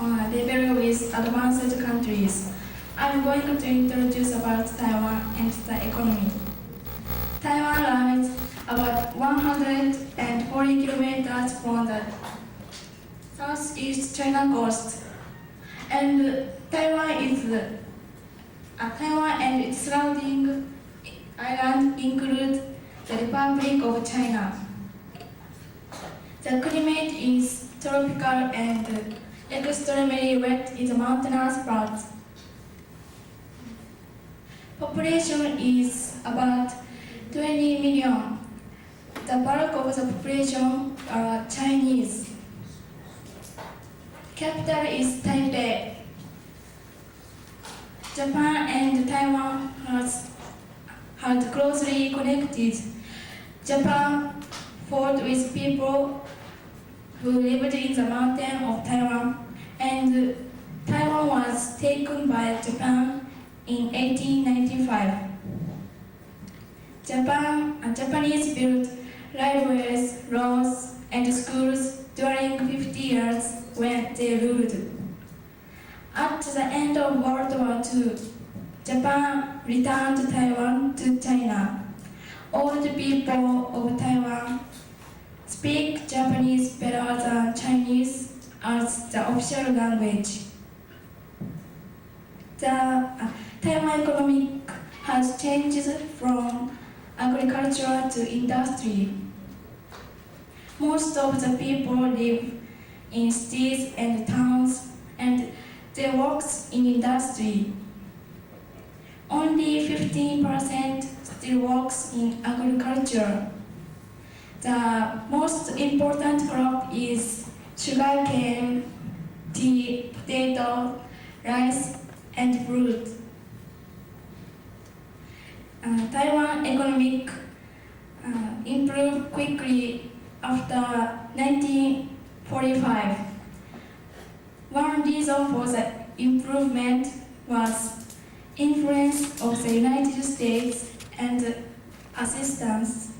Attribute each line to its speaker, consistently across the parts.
Speaker 1: level with advanced countries. I'm going to introduce about Taiwan and the economy. Taiwan lies about 140 kilometers from the southeast China coast, and Taiwan and its surrounding islands include the Republic of China. The climate is tropical and extremely wet in the mountainous parts. Population is about 20 million. The bulk of the population are Chinese. Capital is Taipei. Japan and Taiwan are closely connected. Japan fought with people who lived in the mountain of Taiwan, and Taiwan was taken by Japan in 1895. Japanese built railways, roads, and schools during 50 years when they ruled. At the end of World War II, Japan returned Taiwan to China. All the people of Taiwan speak Japanese better than Chinese as the official language. The Taiwan economy has changed from agriculture to industry. Most of the people live in cities and towns, and they work in industry. Only 15% still works in agriculture. The most important crop is sugarcane, tea, potato, rice, and fruit. Taiwan economic improved quickly after 1945. One reason for the improvement was influence of the United States and assistance.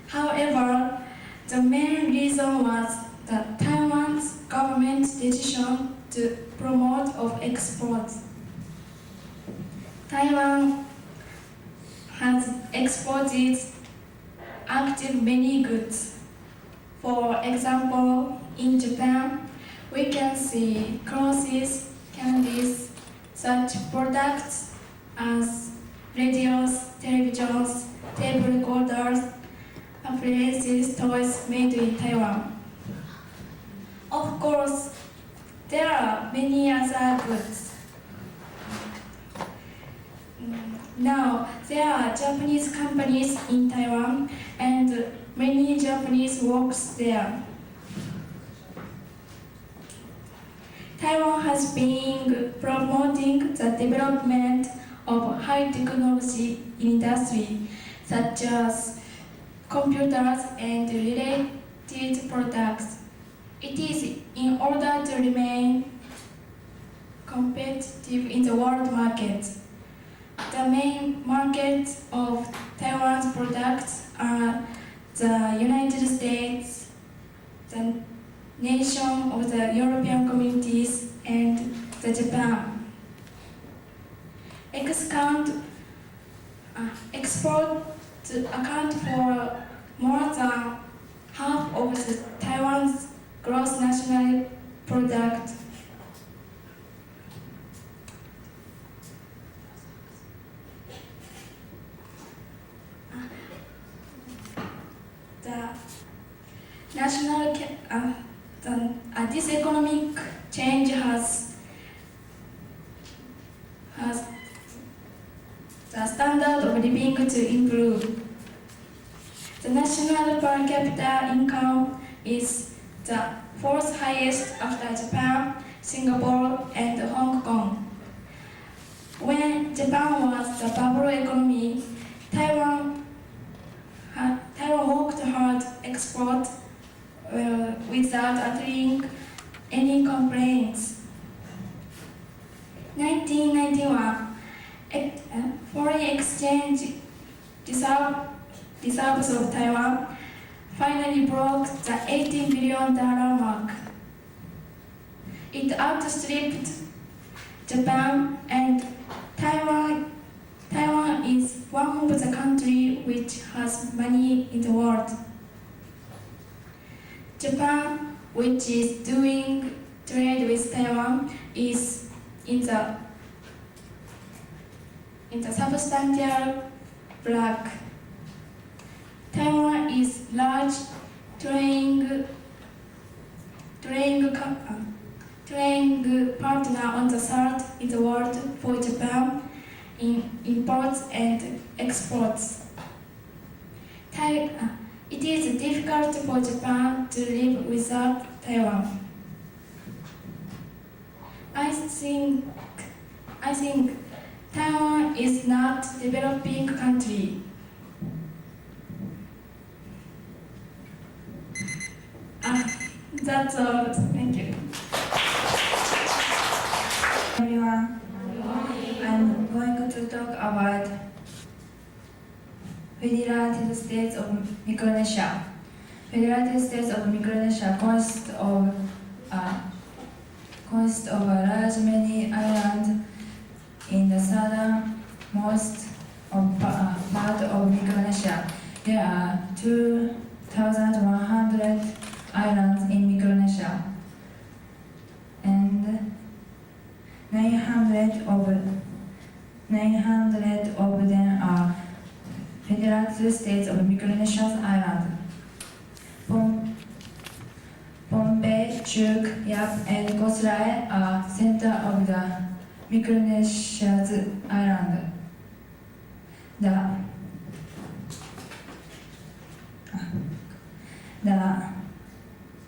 Speaker 1: However, the main reason was that Taiwan's government's decision to promote of exports. Taiwan has exported active many goods. For example, in Japan, we can see clothes, candies, such products as radios, televisions, tape recorders, appliances, toys made in Taiwan. Of course, there are many other goods. Now, there are Japanese companies in Taiwan and many Japanese works there. Taiwan has been promoting the development of high technology industry such as computers and related products. It is in order to remain competitive in the world market. The main markets of Taiwan's products are the United States, the nation of the European communities, and the Japan. Exports account for more than half of the Taiwan's gross national product. This economic change has the standard of living to improve. The national per capita income is the fourth highest after Japan, Singapore, and Hong Kong. When Japan was the bubble economy, Taiwan worked hard to export without uttering any complaints. 1991, foreign exchange reserves of Taiwan finally broke the $18 billion mark. outstripped Japan, and Taiwan. Taiwan is one of the countries which has money in the world. Japan, which is doing trade with Taiwan, is in the substantial black. Taiwan is large trading partner on the third in the world for Japan in imports and exports. It is difficult for Japan to live without Taiwan. I think Taiwan is not a developing country. That's all. Thank you.
Speaker 2: Everyone, I'm going to talk about Federated States of Micronesia. Federated States of Micronesia consists of a large many islands in the southernmost part of Micronesia. There are 2,100 islands in Micronesia, and 900 of them are Federated States of Micronesia's islands. Pohnpei, Chuuk, Yap, and Kosrae are center of the Micronesia's island. The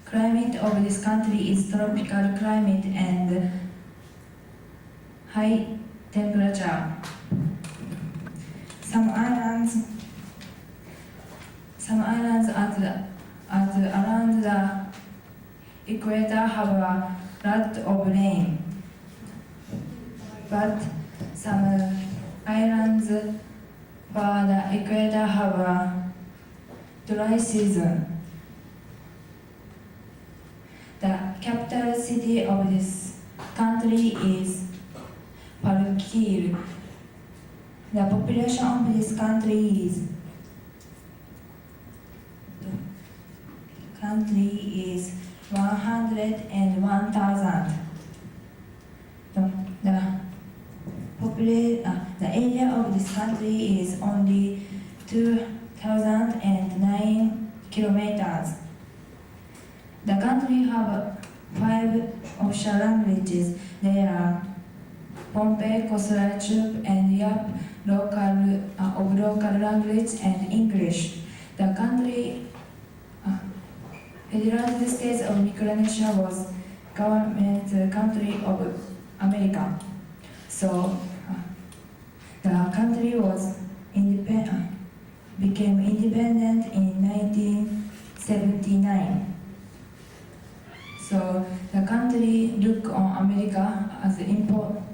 Speaker 2: climate of this country is tropical climate and high temperature. Some islands around the equator have a lot of rain, but some islands for the equator have a dry season. The capital city of this country is Palikir. The population of this country is 101,000. The area of this country is only 2,009 kilometers. The country have 5 official languages. They are Pohnpei, Kosrae, Chuuk, and Yap of local language and English. The country, Federated States of Micronesia was government country of America. So the country became independent in 1979. So the country look on America as important.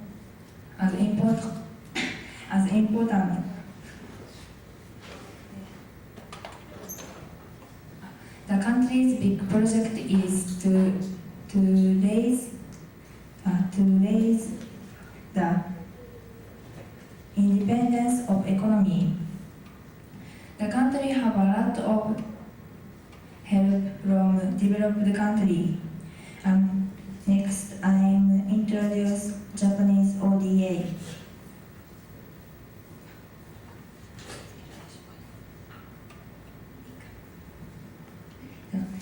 Speaker 2: The country's big project is to raise the independence of economy. The country have a lot of help from developed country. Next, I'm introduce Japanese ODA.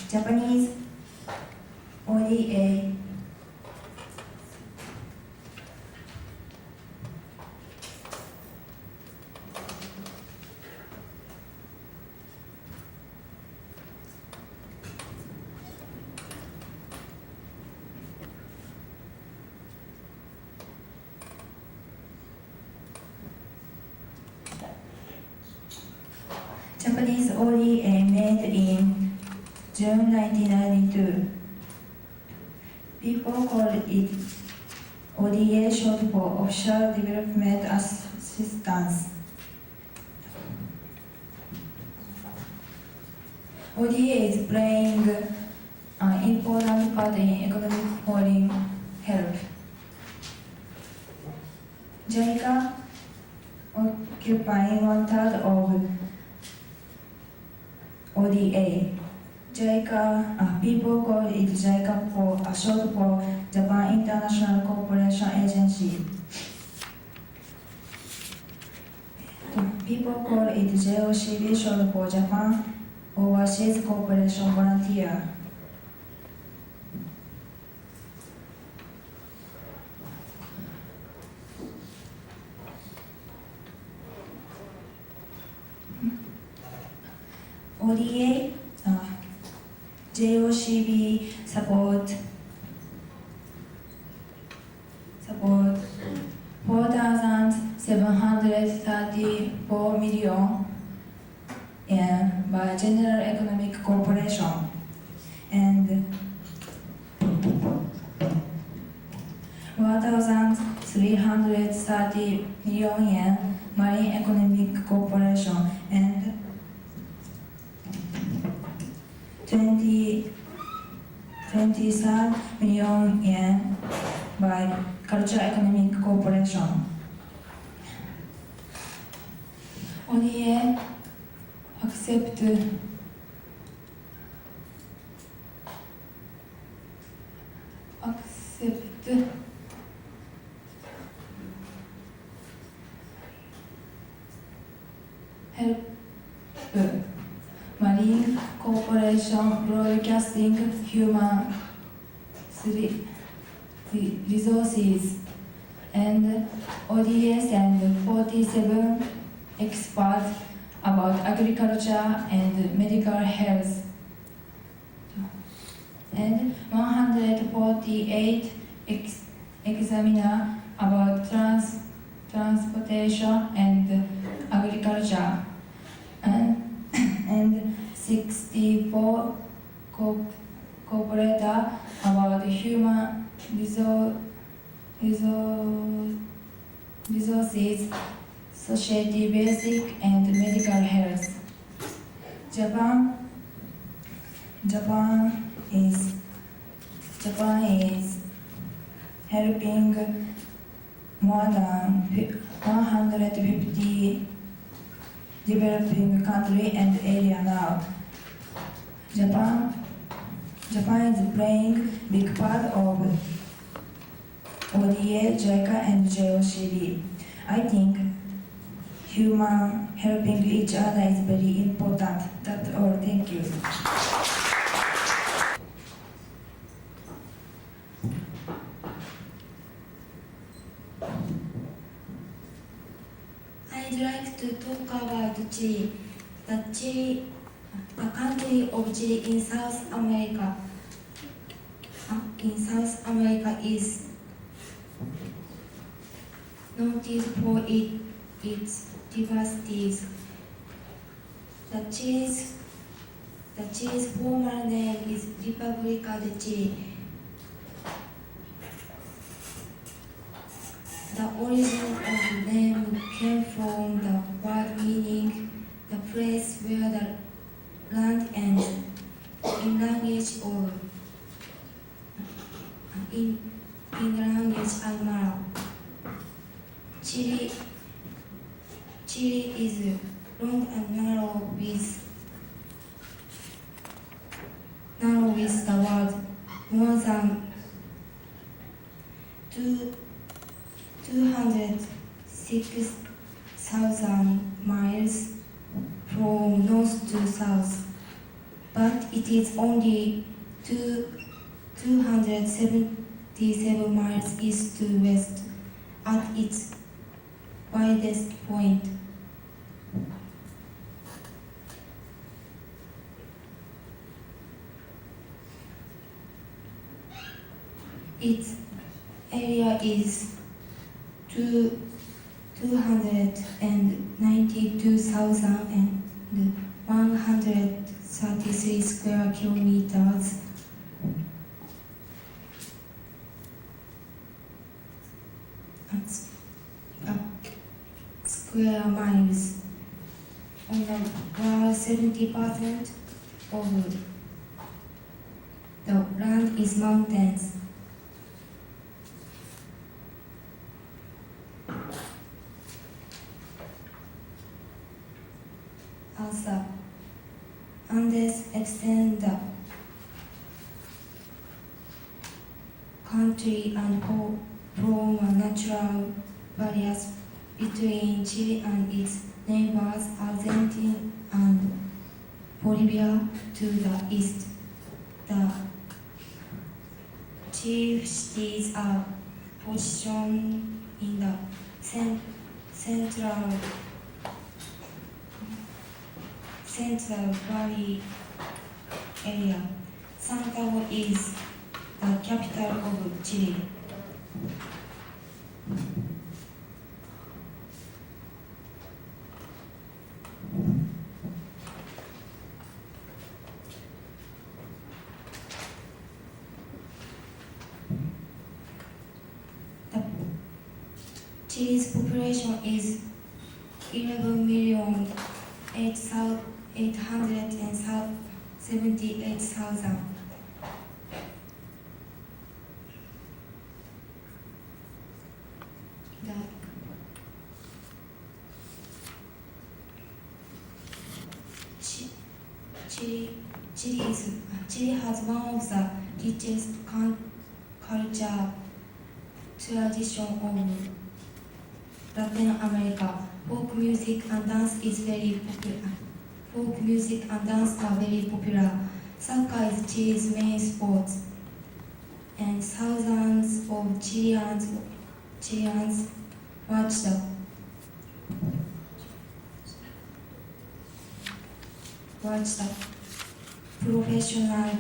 Speaker 2: Japanese ODA Japanese ODA made in June 1992. People call it ODA, short for Offshore Development Assistance. ODA is playing an important part in economic foreign JICA occupying 1/3 of ODA. JICA, people call it JICA for short for Japan International Cooperation Agency. People call it JOCV short for Japan Overseas Cooperation Volunteer. ODA, JOCB support 4,734 million yen by General Economic Corporation and 1,330 million yen Marine Economic Corporation and 23 million yen by Culture Economic Corporation. ODA accept help Marine Corporation Broadcasting Human Resources and ODA send 47 experts about agriculture and medical health and 148 examiner about transportation and agriculture and 64 cooperator about human resources, society basic and medical health. Japan is helping more than 150 developing country and area now. Japan is playing big part of ODA, JICA and JOCB. I think human helping each other is very important. That's all. Thank you.
Speaker 1: I'd like to talk about Chile. The country of Chile in South America. Is noted for its diversities. The Chile's former name is República de Chile. The origin of the name came from the word meaning the place where the land ends. In the language Aymara. Chile is long and narrow with the word more than 206,000 miles from north to south, but it is only 277 miles east to west at its widest point. Its area is 292,133 square kilometers. Square miles. On the world, 70% of the land is mountains.
Speaker 2: country and form a natural barriers between Chile and its neighbors Argentina and Bolivia to the east. The chief cities are positioned in the central valley area. Santiago is the capital of Chile. Chile's population is 11,878,000. Chile has one of the richest culture tradition of Latin America. Folk music and dance are very popular. Soccer is Chile's main sport, and thousands of Chileans watch the professional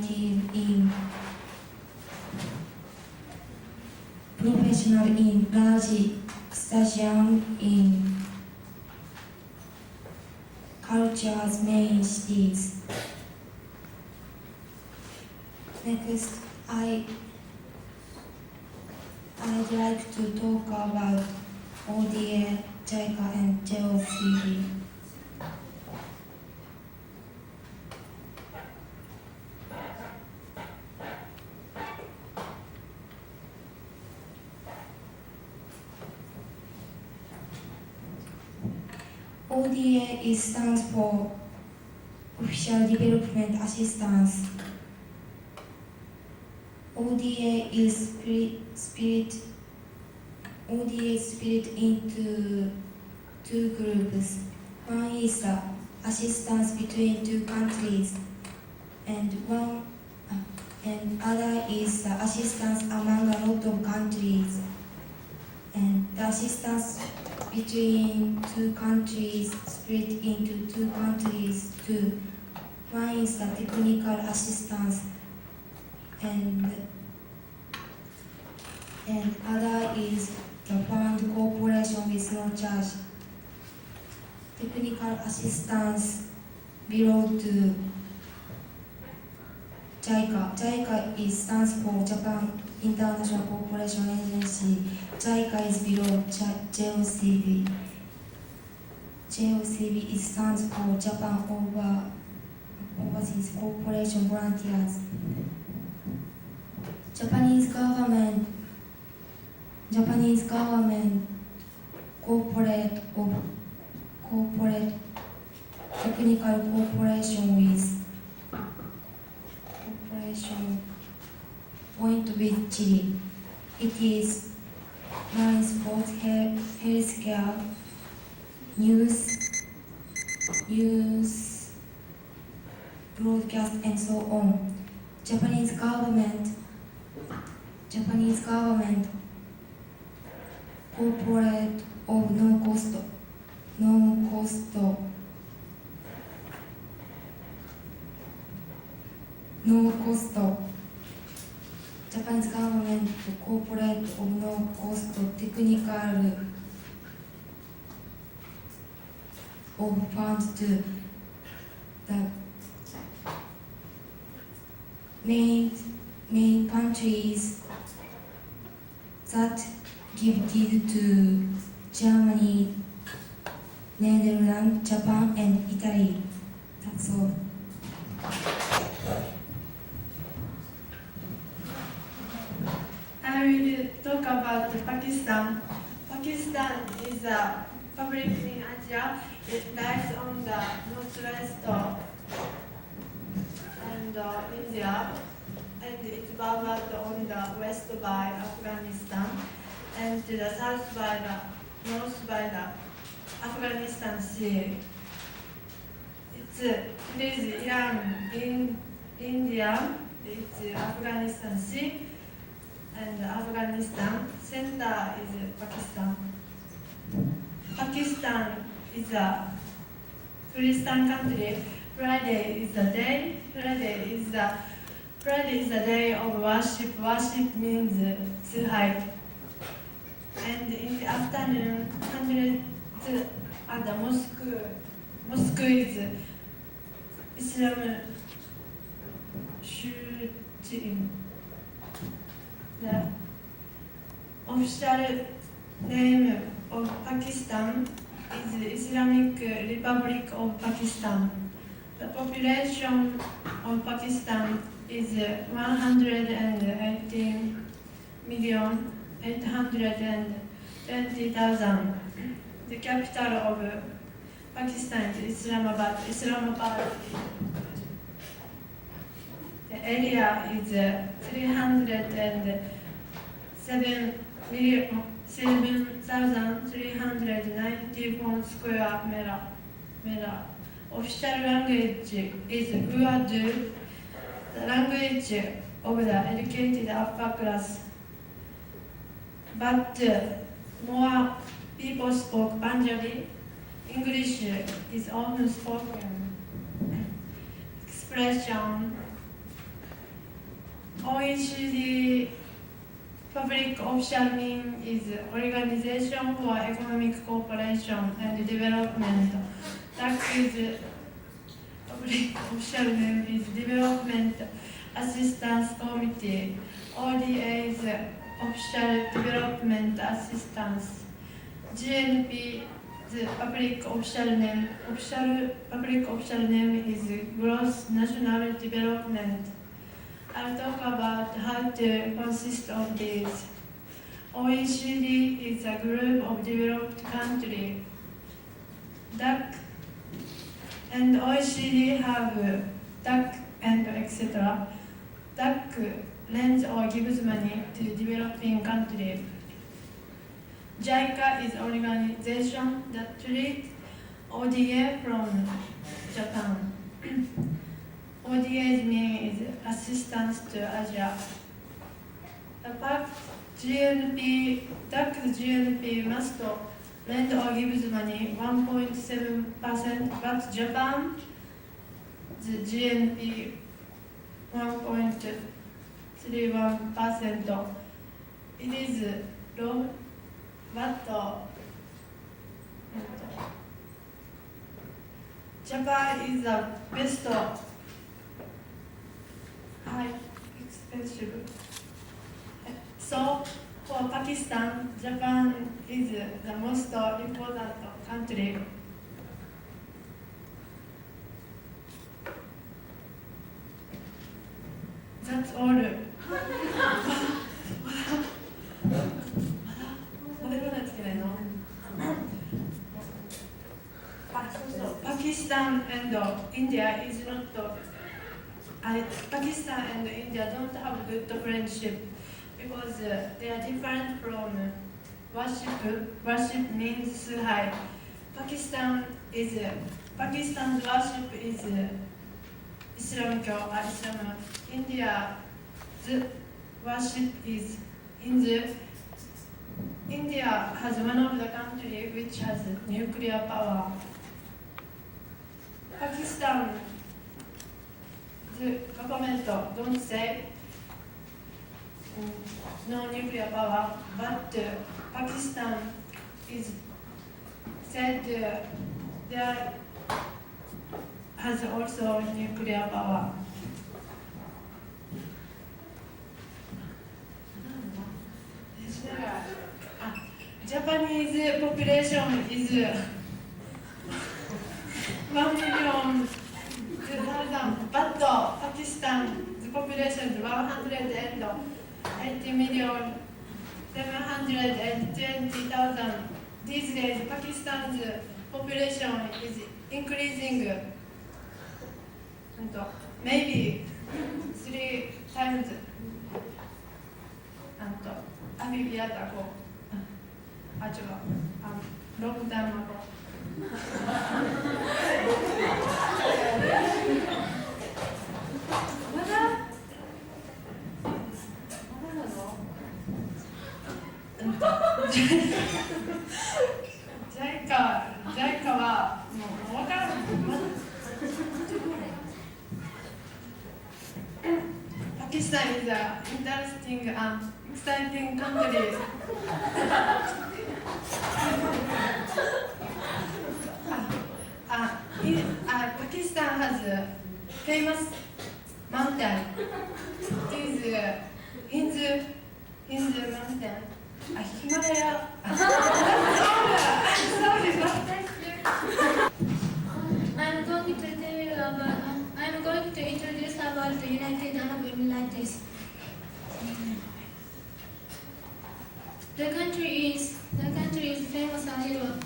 Speaker 2: in large stadium in culture's main cities. Next, I'd like to talk about ODA, JICA, and JOCB. ODA stands for Official Development Assistance. ODA is split into two groups. One is the assistance between two countries, and other is the assistance among a lot of countries. And the assistance between two countries split into two countries too. One is the technical assistance, and other is the fund cooperation with no charge. Technical assistance belong to JICA. JICA stands for Japan International Cooperation Agency. JICA is below JOCB. JOCB stands for Japan Overseas Cooperation Volunteers. Japanese government corporate technical cooperation point with Chile. It is marine sports, healthcare, news, broadcast, and so on. Japanese government corporate of no cost. Japan's government corporate of no cost technical of funds to the main countries that gifted to Germany, Netherlands, Japan, and Italy. That's all.
Speaker 3: I will talk about Pakistan. Pakistan is a republic in Asia. It lies on the northwest and India, and its bounded on the west by Afghanistan and to the south by the north by the Afghanistan Sea. It is Iran, India, it's Afghanistan Sea, and Afghanistan. Center is Pakistan. Pakistan is a Christian country. Friday is the day. Friday is the day of worship. Worship means Suhai. And in the afternoon, hundreds at the mosque. Mosque is Islam shooting. The official name of Pakistan is Islamic Republic of Pakistan. The population of Pakistan is 118,820,000. The capital of Pakistan is Islamabad. The area is 7,394 square meter. Official language is Urdu, the language of the educated upper class. But more people spoke Punjabi. English is often spoken. Expression. OECD public official name is Organization for Economic Cooperation and Development. DAC is public official name is Development Assistance Committee. ODA is Official Development Assistance. GNP the public official name is Gross National Development. I'll talk about how to consist of these. OECD is a group of developed countries. DAC and OECD have DAC and etc. DAC lends or gives money to developing countries. JICA is an organization that treats ODA from Japan. ODA's meaning is assistance to Asia. The DAC GNP must lend or gives money 1.7%, but Japan, the GNP 1.31%. It is low, but Japan is the best high expensive. So for Pakistan, Japan is the most important country. That's all. Pakistan and India is not. Pakistan and India don't have good friendship because they are different from worship. Worship means Suhai. Pakistan's worship is Islamic or Islam. India's worship is Hindu. India has one of the countries which has nuclear power. Pakistan, the government don't say no nuclear power, but Pakistan is said there has also nuclear power. Japanese population is 1,000,000, but Pakistan's population is 180,720,000. These days, Pakistan's population is increasing, maybe 3 times big years ago. Actually, long time ago. JICA はもう分からない。Pakistan is an interesting and exciting country. Pakistan has a famous mountain. It is Hindu mountain. Himalaya.
Speaker 1: I'm going to introduce about the United Arab Emirates. The country is famous in Europe,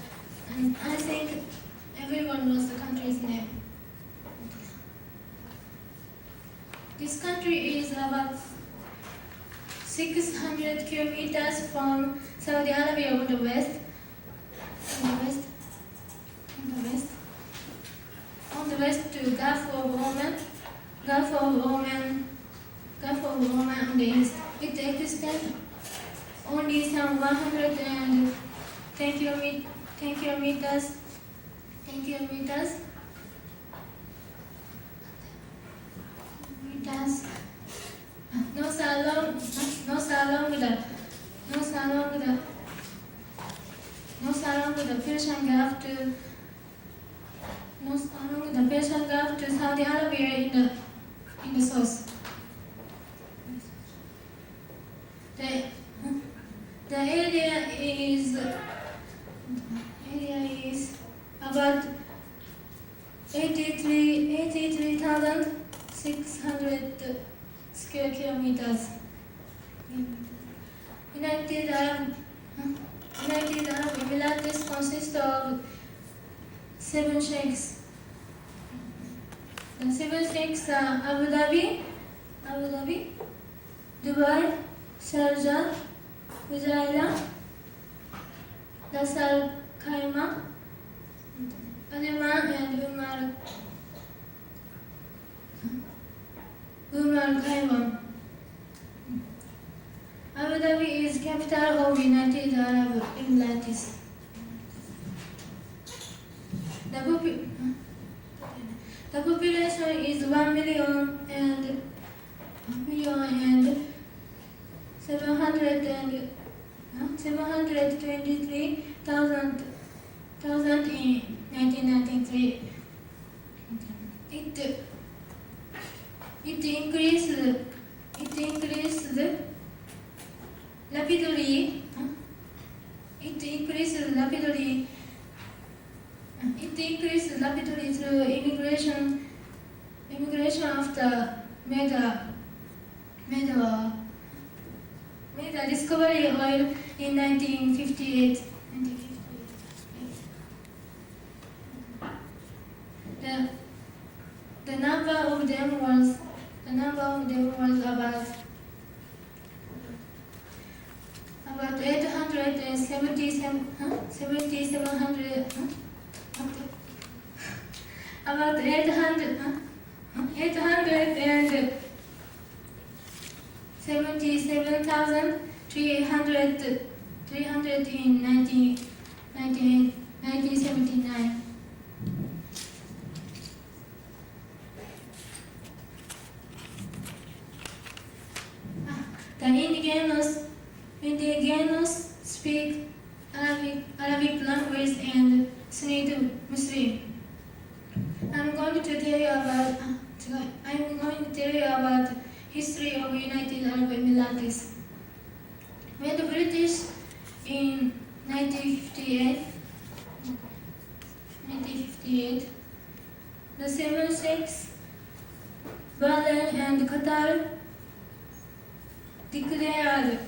Speaker 1: and I think everyone knows the country's name. This country is about 600 kilometers from Saudi Arabia on the west. On the west to Gulf of Oman on the east. It extends only some 110 kilometers. North along the Persian Gulf to Saudi Arabia in the south. The area is about 83,600 square kilometers. United Arab Emirates consists of 7 sheikhs. The 7 sheikhs are Abu Dhabi, Dubai, Sharjah, Fujairah, Ras Al Khaimah, Ajman, and Al Khaimah. Abu Dhabi is capital of United Arab Emirates. The population is 1,723,000 in 1993. It increased rapidly. It increased rapidly through immigration after made a discovery oil in 1958. The number of them was about 877 about 877,300 in 1979. The indigenous speak Arabic language and Sunni Muslim. I'm going to tell you about history of United Arab Emirates. When the British in 1958, the 7 sheikhs, Bahrain and Qatar declared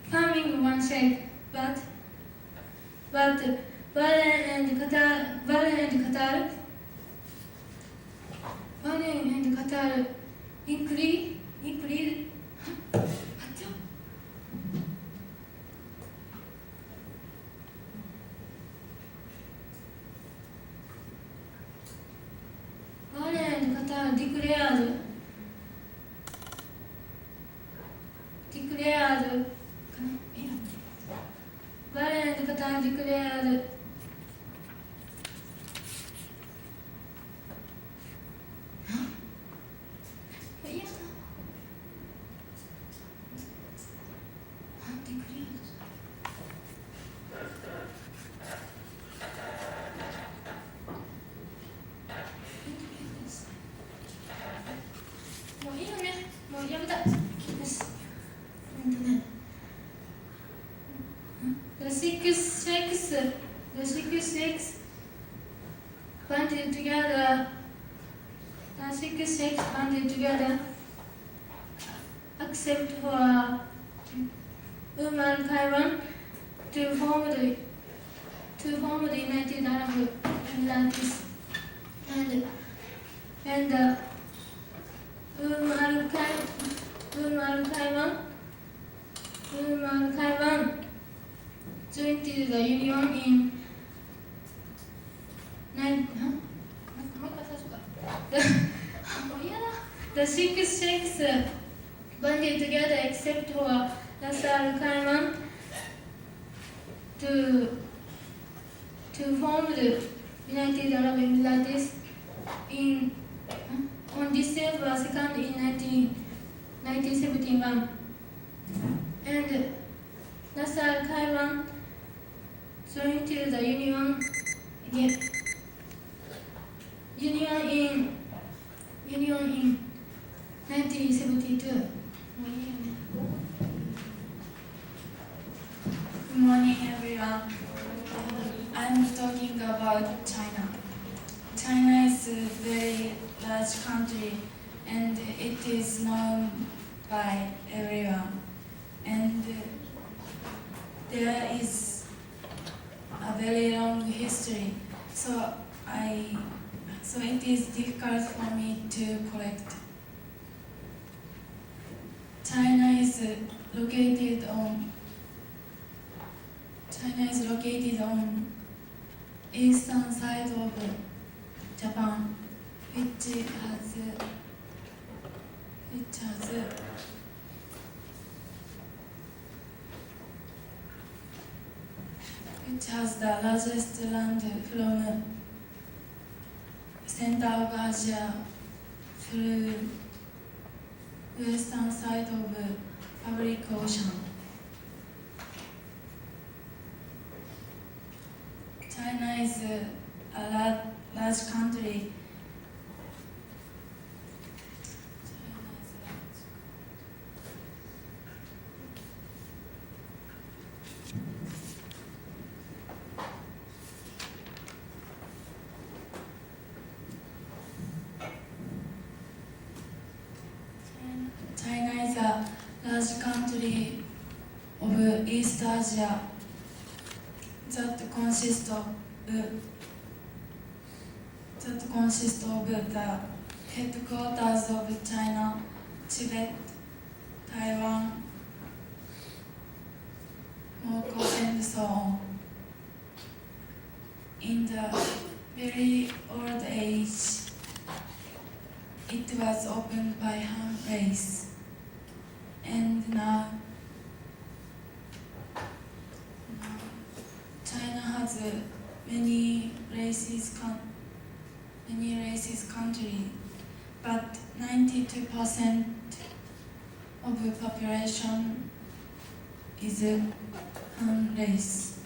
Speaker 1: farming one sheikh, but Bahrain and Qatar increased declared Bahrain and Qatar declaredもういいよね。もうやめた。よし。The six sheikhs banded together. The six sheikhs banded together, except for Umar Khayyam, to form the United Arab Emirates, and Umar Khayyam joined the union in the six sheikhs banded together except for Nasser Khayyam to form the United Arab Emirates on December 2nd in 1971, and Nasser Khayyam joined the union in 1972.
Speaker 4: Good morning, everyone. I'm talking about China. China is a very large country and it is known by everyone. And there is a very long history, so it is difficult for me to collect. China is located on eastern side of Japan, which has the largest land from center of Asia through western side of Pacific Ocean. China is a large country. China is a large country of East Asia that consists of the headquarters of China, Tibet, Taiwan, Morocco, and so on. In the very old age, it was opened by Han race, and now China has many races country, but 92% of the population is Han race.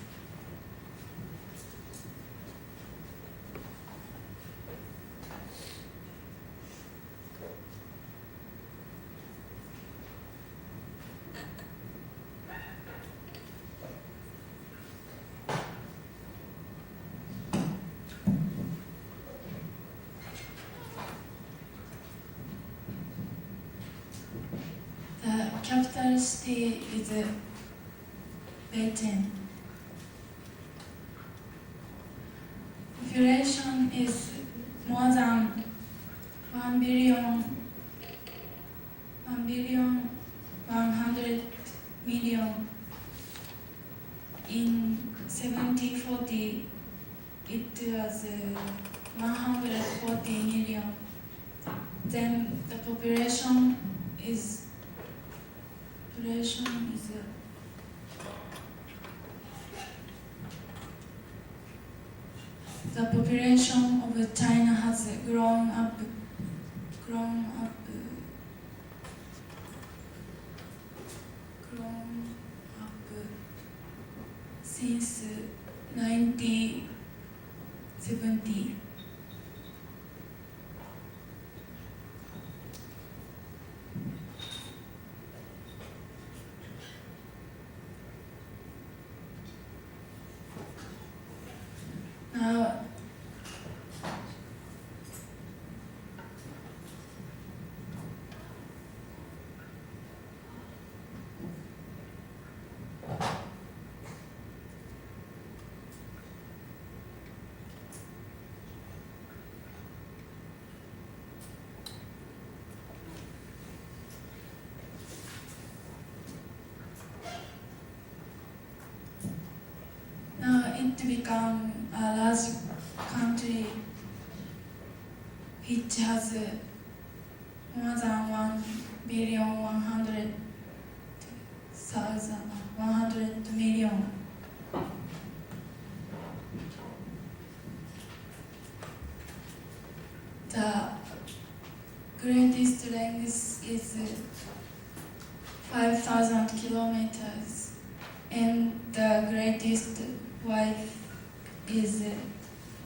Speaker 4: The capital city is Beijing. Population is more than 1 billion 100 million. In 1740, it was 140 million. Then the population is population is the population of China has grown up since 1970. Now, it become a large country which has more than 1,100,000,000. The greatest length is 5,000 kilometers, and the greatest width is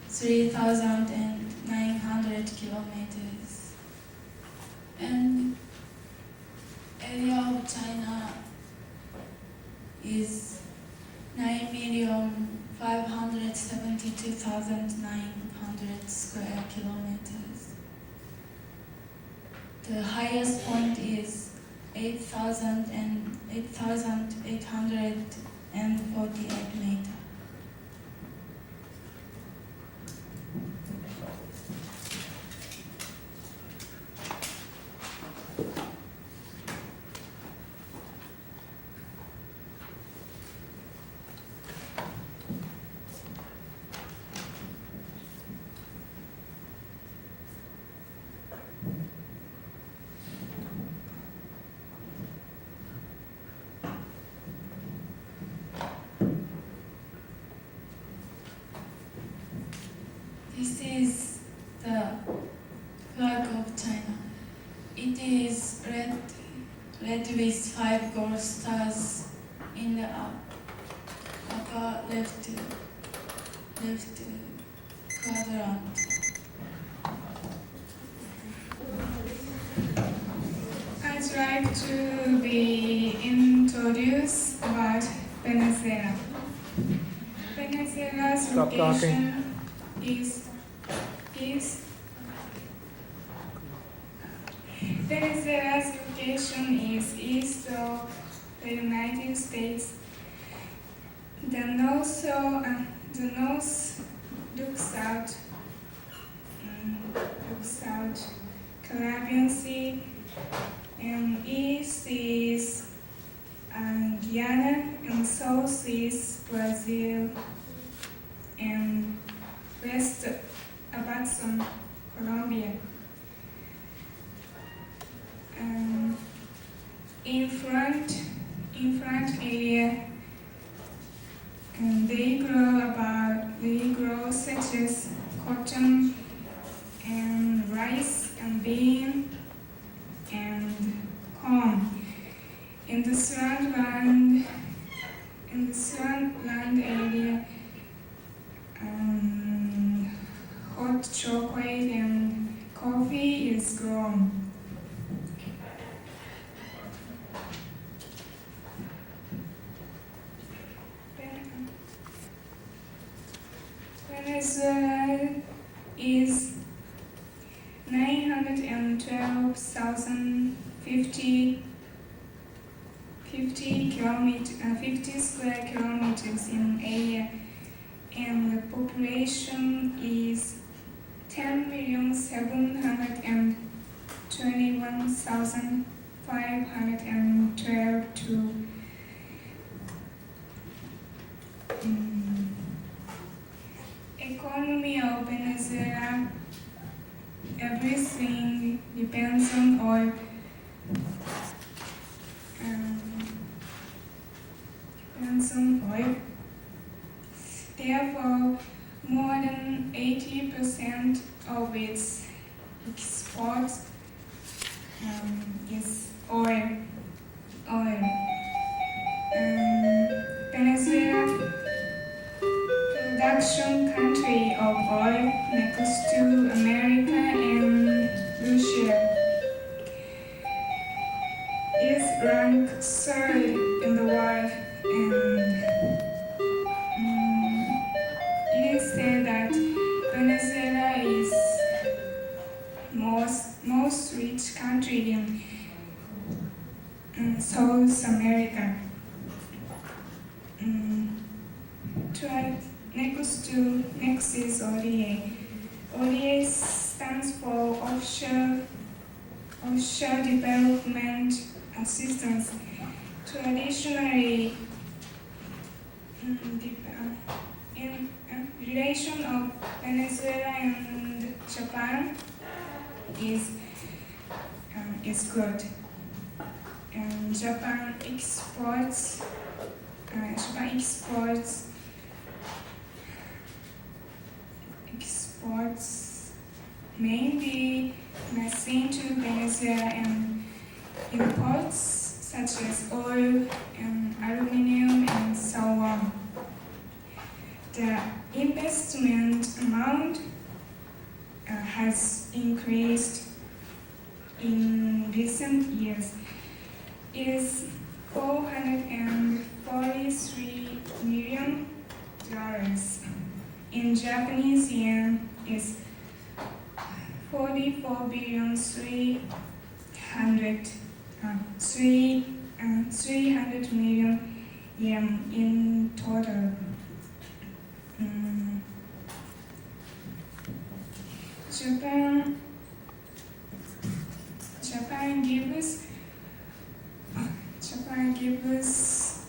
Speaker 4: 3,900 kilometers. And area of China is 9,572,900 square kilometers. The highest point is 8,848 meters. This is the flag of China. It is red with 5 gold stars in the upper left quadrant.
Speaker 5: I'd like to be introduced about Venezuela. Venezuela's
Speaker 6: Stop
Speaker 5: location is Venezuela's location is east of the United States. The north looks out Caribbean Sea, and east is Guyana, and south is Brazil, and west Amazon, Colombia. In front area, and they grow such as cotton and rice and bean and corn. In the surround land area, hot chocolate and coffee is grown. Venezuela is 912,050 50 square kilometers in area, and the population is 10,721,512 to economy of Venezuela. Everything depends on oil. oil. Therefore, more than 80% of its exports is oil. Venezuela, production country of oil next to America and Russia, is ranked third in the world, and it is said that Venezuela is most rich country in South America. Next is ODA. ODA stands for Offshore Development Assistance. Traditionally, in relation of Venezuela and Japan is good. And Japan exports mainly machine to Venezuela and imports such as oil and aluminum and so on. The investment amount has increased in recent years. It is $443 million. In Japanese yen, is 300 million yen in total. Japan gives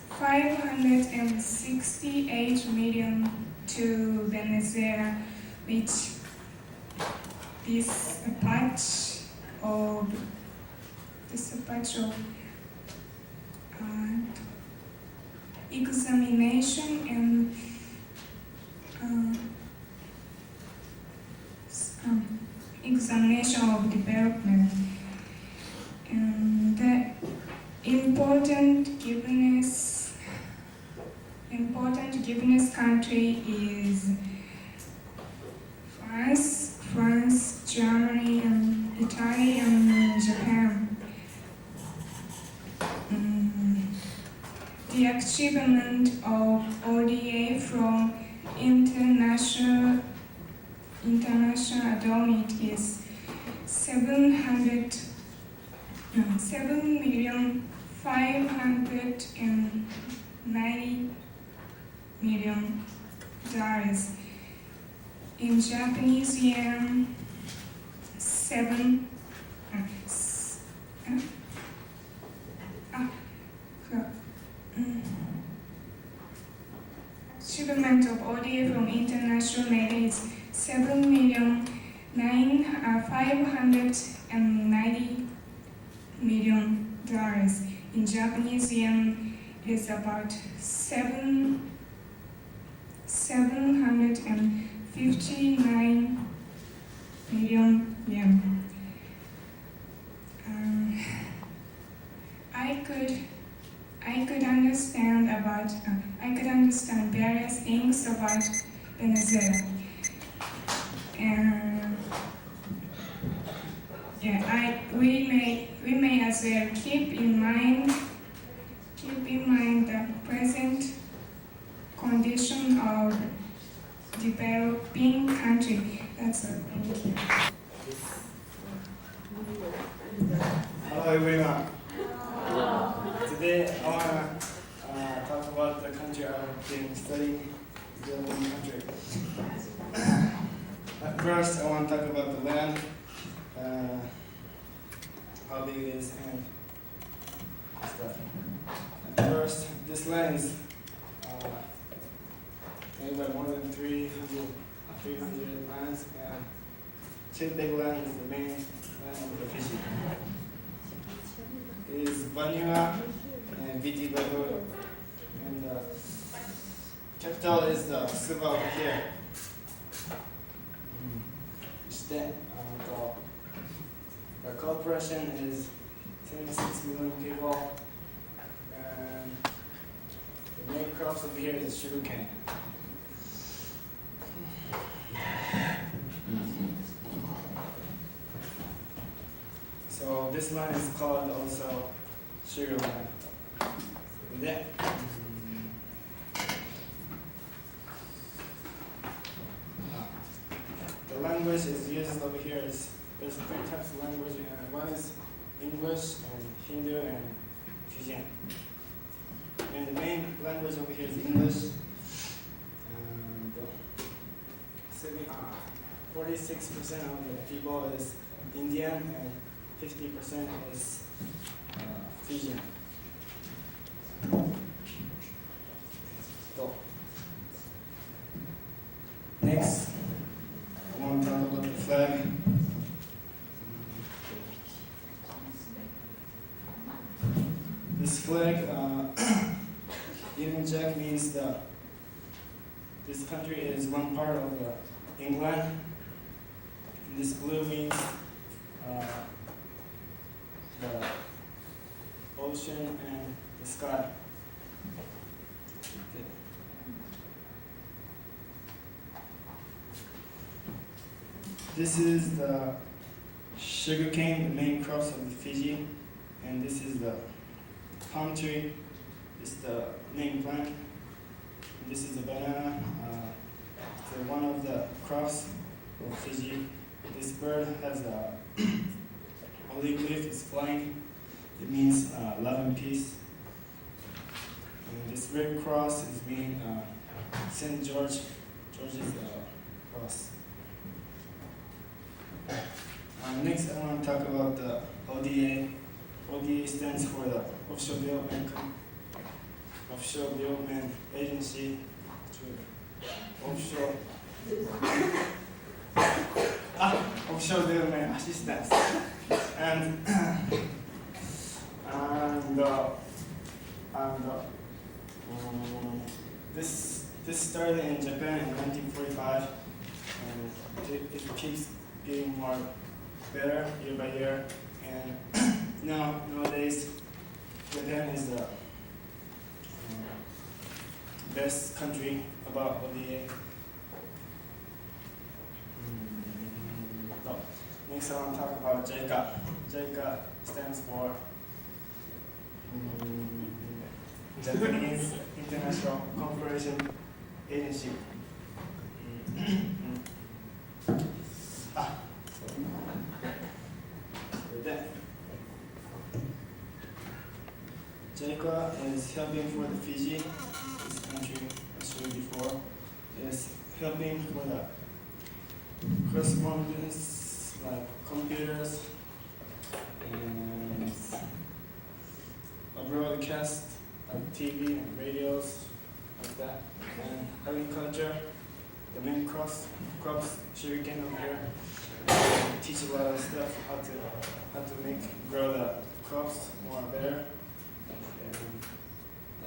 Speaker 5: 568 million to Venezuela, which is a patch of examination and examination of development. And the important giveness country is France, Germany, and Italy, and Japan. The achievement of ODA from international atomic is 7,590,000,000. In Japanese yen, shipment of ODA from international mail is 7,590,000,000. In Japanese yen, is about 759 million yen. I could understand various things about Venezuela. And we may as well keep in mind the present condition of developing country. That's all. Thank you.
Speaker 6: Hello everyone. Today I want to talk about the country I've been studying, developing country. First, I want to talk about the land, how big it is, and stuff. First, this land is made by more than 300 lands, and two big lands is the main land of the Fiji. It is Vanua and Viti Bago, and capital is the Suva over here. そして、the population is 76 million people, and the main crops over here is sugarcane. So this line is called also sugar line. With that, the language is used over here is there's 3 types of language, and one is English and Hindu and Fijian. And the main language over here is English. And 46% of the people is Indian and 50% is Fijian. So, next, I want to talk about the flag. This flag, Union Jack means that this country is one part of England. And this blue means the ocean and the sky. This is the sugarcane, the main crops of the Fiji, and this is the palm tree. It's the main plant. And this is the banana. It's one of the crops of Fiji. This bird has a olive leaf. It's flying. It means love and peace. And this red cross is mean St. George's cross. Next, I want to talk about the ODA. ODA stands for the Offshore Development Agency. Offshore Development Assistance. And this started in Japan in 1945, and it keeps getting more better year by year. And nowadays, Japan is the best country about ODA. Next, I want to talk about JICA. JICA stands for Japanese International Cooperation Agency. With that, JICA is helping for the Fiji, this country I showed you before, is helping for the correspondence like computers and a broadcast like TV and radios like that, and agriculture, the main crops, sugarcane over here. Teach a lot of stuff how to grow the crops more better, and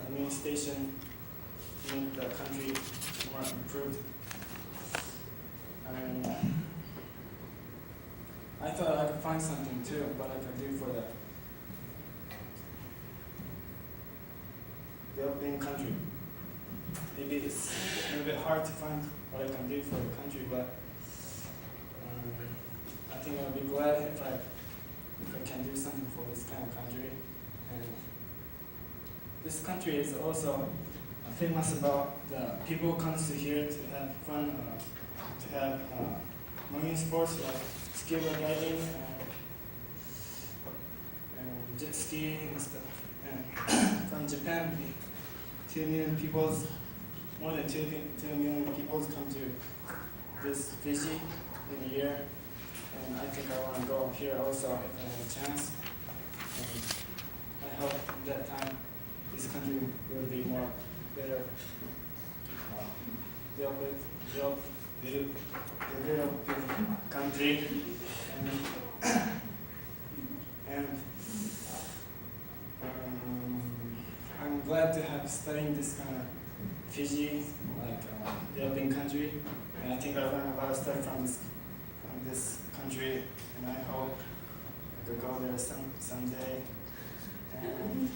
Speaker 6: administration make the country more improved. And I thought I could find something too, what I could do for the developing country. Maybe it's a little bit hard to find what I can do for the country, but I think I'll be glad if I can do something for this kind of country. And this country is also famous about the people comes to here to have fun, to have marine sports like scuba diving and jet skiing and stuff. And from Japan, 2 million people, more than 2 million people come to this Fiji in a year. And I think I want to go here also if I have a chance. And I hope at that time this country will be more better developed country. And I'm glad to have studied this kind of Fiji, like developing country, and I think I learned a lot of stuff from this country, and I hope I could go there someday. And,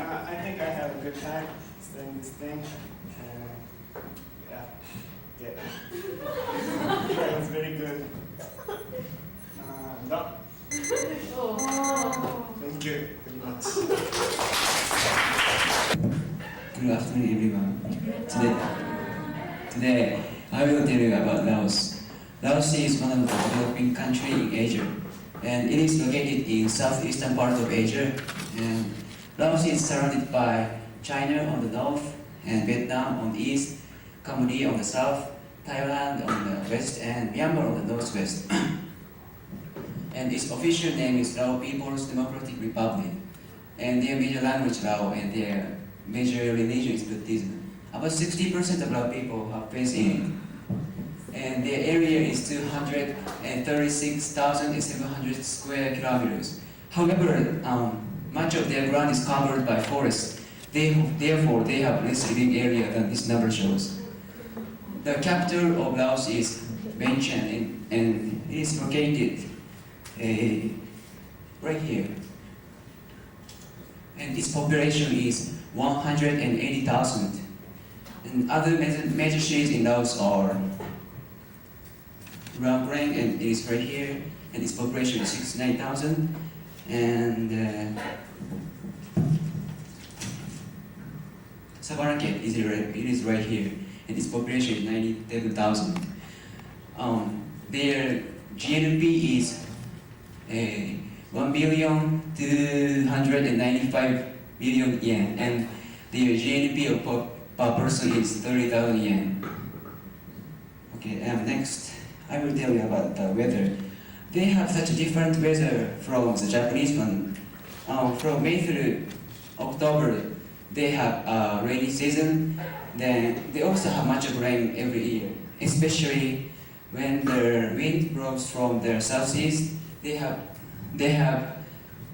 Speaker 6: I think I had a good time studying this thing, and yeah, it was very good. No. Thank you very much.
Speaker 7: Good afternoon, everyone. Today, I will tell you about Laos. Laos is one of the developing countries in Asia, and it is located in southeastern part of Asia. And Laos is surrounded by China on the north, and Vietnam on the east, Cambodia on the south, Thailand on the west, and Myanmar on the northwest. And its official name is Lao People's Democratic Republic, and their major language Lao, and their major religion is Buddhism. About 60% of Lao people are based in it, and their area is 236,700 square kilometers. However, much of their ground is covered by forests. Therefore, they have less living area than this number shows. The capital of Laos is Vientiane, and it is located right here. And its population is 180,000. And other major cities in Laos are Luang Prabang, and it is right here, and its population is 69,000. And Savaraket it is right here, and its population is 97,000. Their GDP is 1,295,000,000 yen, and their GDP per person is 30,000 yen. Okay, next I will tell you about the weather. They have such a different weather from the Japanese one. From May through October, they have a rainy season. Then they also have much of rain every year, especially when the wind blows from the southeast. They have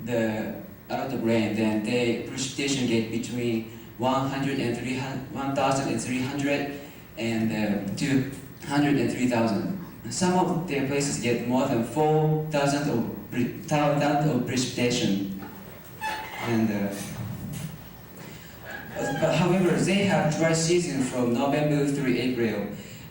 Speaker 7: a lot of rain. Then the precipitation get between 1,300 and 203,000. Some of their places get more than 4,000 of precipitation. And however, they have dry season from November through April.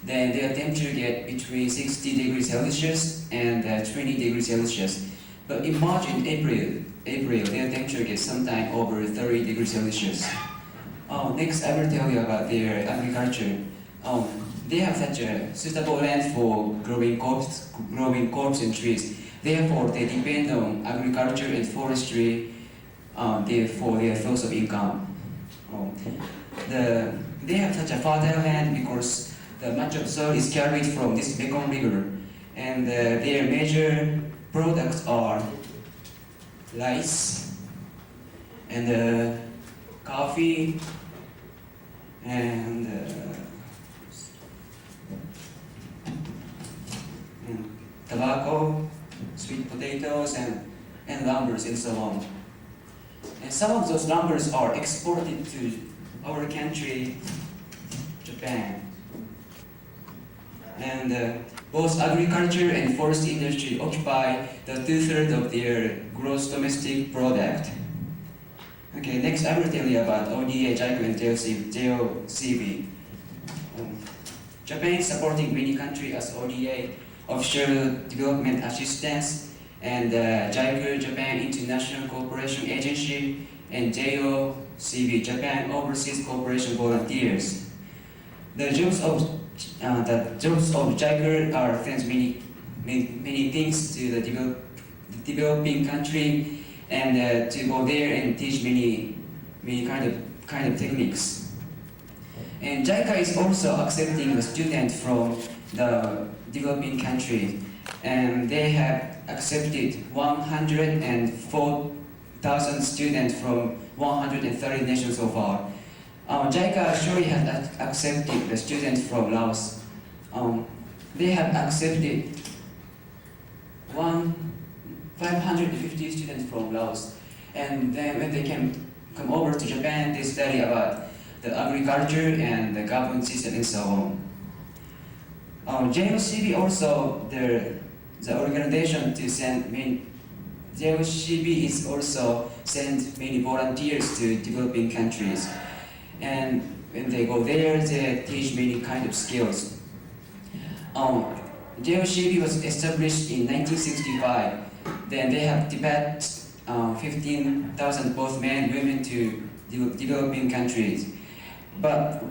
Speaker 7: Then their temperature get between 60 degrees Celsius and 20 degrees Celsius. But in March and April, their temperature gets sometime over 30 degrees Celsius. Next, I will tell you about their agriculture. They have such a suitable land for growing crops and trees. Therefore, they depend on agriculture and forestry for their source of income. They have such a fertile land because much of soil is carried from this Mekong River, and their major products are rice and coffee and tobacco, sweet potatoes, and lumbers, and so on. And some of those lumbers are exported to our country, Japan. And both agriculture and forest industry occupy the 2/3 of their gross domestic product. Okay, next I will tell you about ODA, JICA, and JOCB. Japan is supporting many countries as ODA, Official Development Assistance, and JICA, Japan International Cooperation Agency, and JOCB, Japan Overseas Cooperation Volunteers. The jobs of JICA are thanks many things to the developing country, and to go there and teach many kind of techniques. And JICA is also accepting the students from the developing country, and they have accepted 104,000 students from 130 nations so far. JICA surely has accepted the students from Laos. They have accepted 550 students from Laos, and then when they came come over to Japan to study about the agriculture and the government system and so on. JOCB also the organization to send many. JOCB is also send many volunteers to developing countries, and when they go there, they teach many kind of skills. JOCB was established in 1965. Then they have dispatched 15,000 both men and women to developing countries. But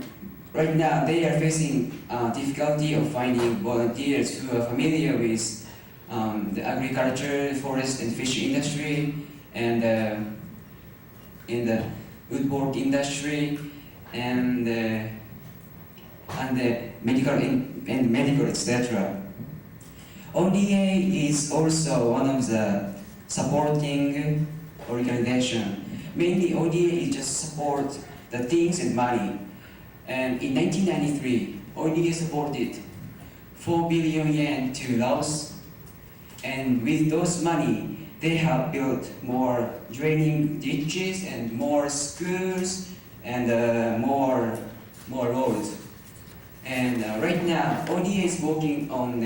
Speaker 7: right now they are facing difficulty of finding volunteers who are familiar with the agriculture, forest and fish industry, and in the woodwork industry, and the medical etc. ODA is also one of the supporting organization. Mainly ODA is just support the things and money. And in 1993, ODA supported 4 billion yen to Laos. And with those money, they have built more draining ditches and more schools and more roads. And right now, ODA is working on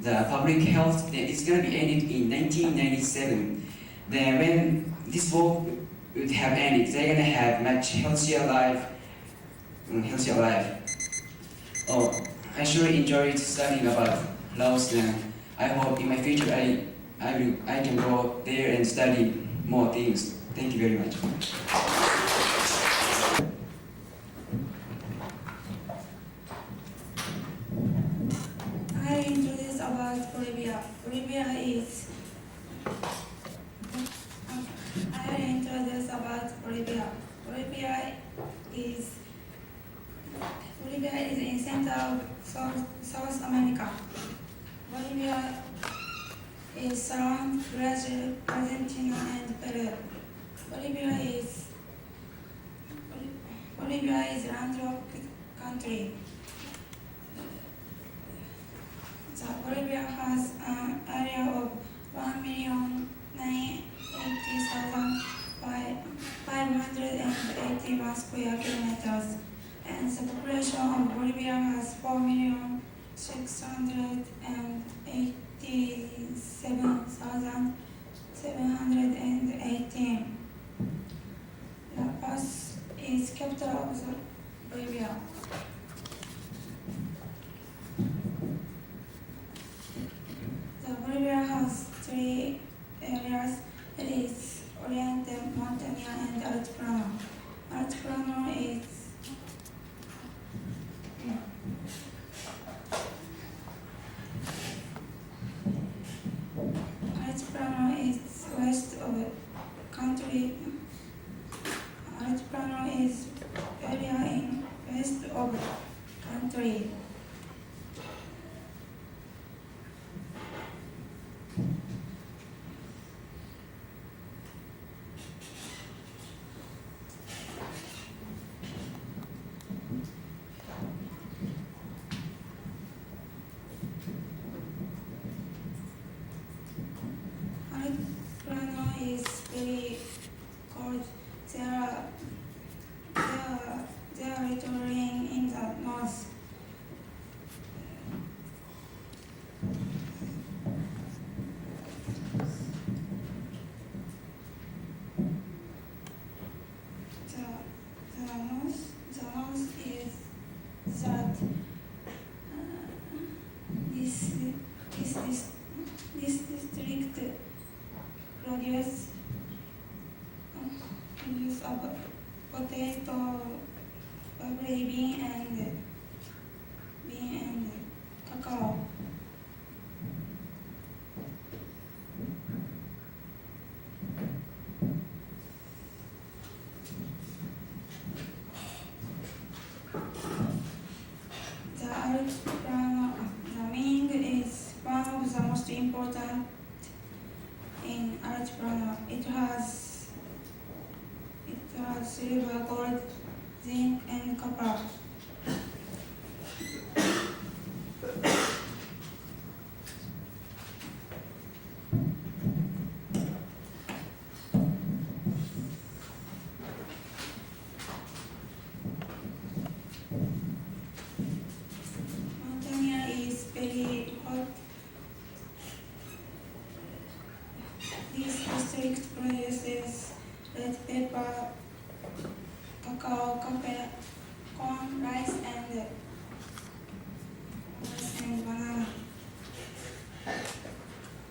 Speaker 7: the public health. It's going to be ended in 1997. Then when this work would have ended, they're going to have much healthier life. Oh, I sure enjoyed studying about Laos, and I hope in my future I can go there and study more things. Thank you very much.
Speaker 2: I introduce about Bolivia. Bolivia is. I will introduce about Bolivia. Bolivia is in center of South America. Bolivia is surrounded Brazil, Argentina, and Peru. Bolivia is landlocked country. Bolivia has an area of 1,980,581 square kilometers, and the population of Bolivia has 4,687,718. La Paz is capital of Bolivia. Bolivia has three areas. It is Oriente, Montaña, and Altiplano. Altiplano is west of the country. Altiplano is area in west of the country. Altiplano is very cold. There are little rain in the north. The north is that this district produce potato, barley, bean and cacao. The meaning is one of the most important in Altiplano. It has silver, gold, zinc, and copper.
Speaker 5: district produces red pepper, cacao, coffee, corn, rice, and banana.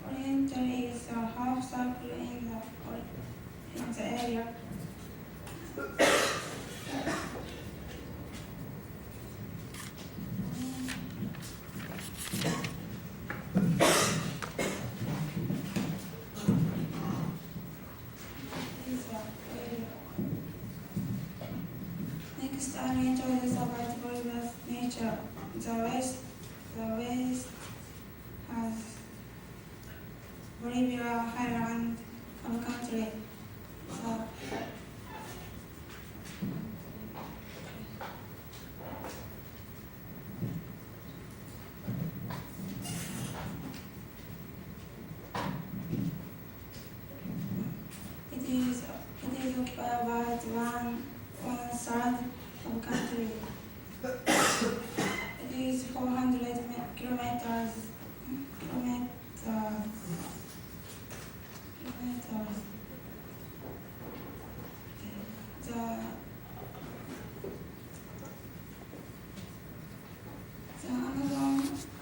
Speaker 5: Oriental is a half circle in the area. Next, I'll introduce about Bolivia's nature. The west has Bolivia highland of country. So, it is occupied about one third of country. It is 400 kilometers.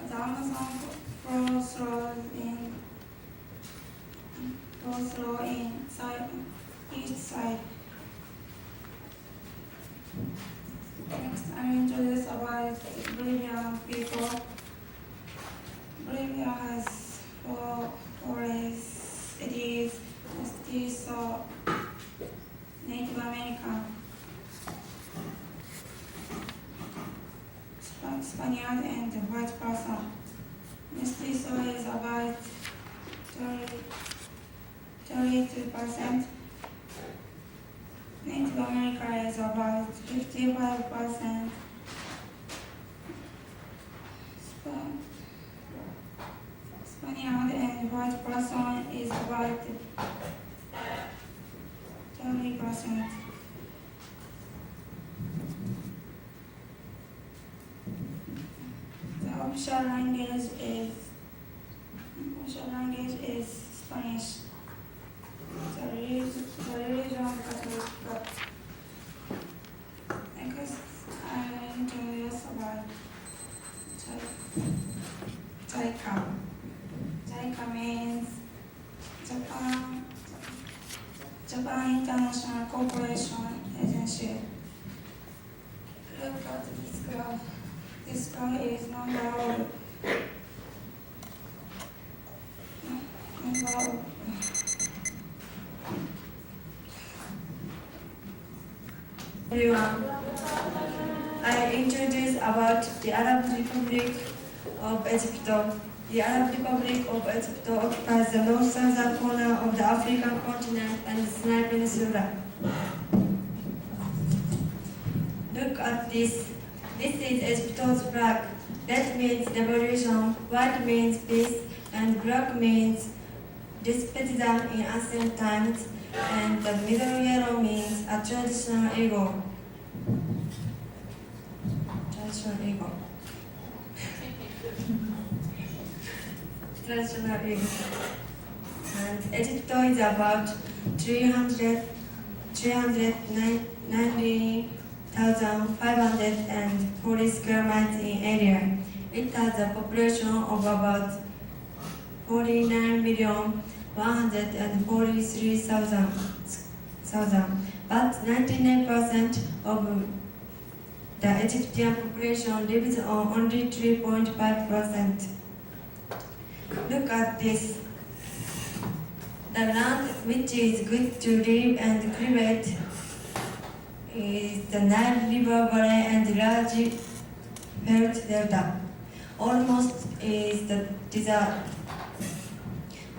Speaker 5: The Amazon flows through each side. Next, I introduce about Bolivian people. Bolivia has forests. It is mestizo, Native American, Spaniard, and white person. Mestizo is about 32%. Native America is about 55%. Spaniard and white person is about 30%. The official language is Spanish. The religion Catholic. Next, I introduce about JICA. JICA means Japan International Cooperation Agency. Look at this graph. This graph is number of
Speaker 8: everyone. I introduce about the Arab Republic of Egypt. The Arab Republic of Egypt occupies the north-southern corner of the African continent and the Sinai Peninsula. Look at this. This is Egypt's flag. Red means revolution, white means peace, and black means despotism in ancient times, and the middle yellow means a traditional eagle. Traditional eagle. And Egypt is about 390,540 square miles in area. It has a population of about 49,143,000. But 99% of the Egyptian population lives on only 3.5%. Look at this. The land which is good to live and cultivate is the Nile River Valley and large belt delta. Almost is the desert.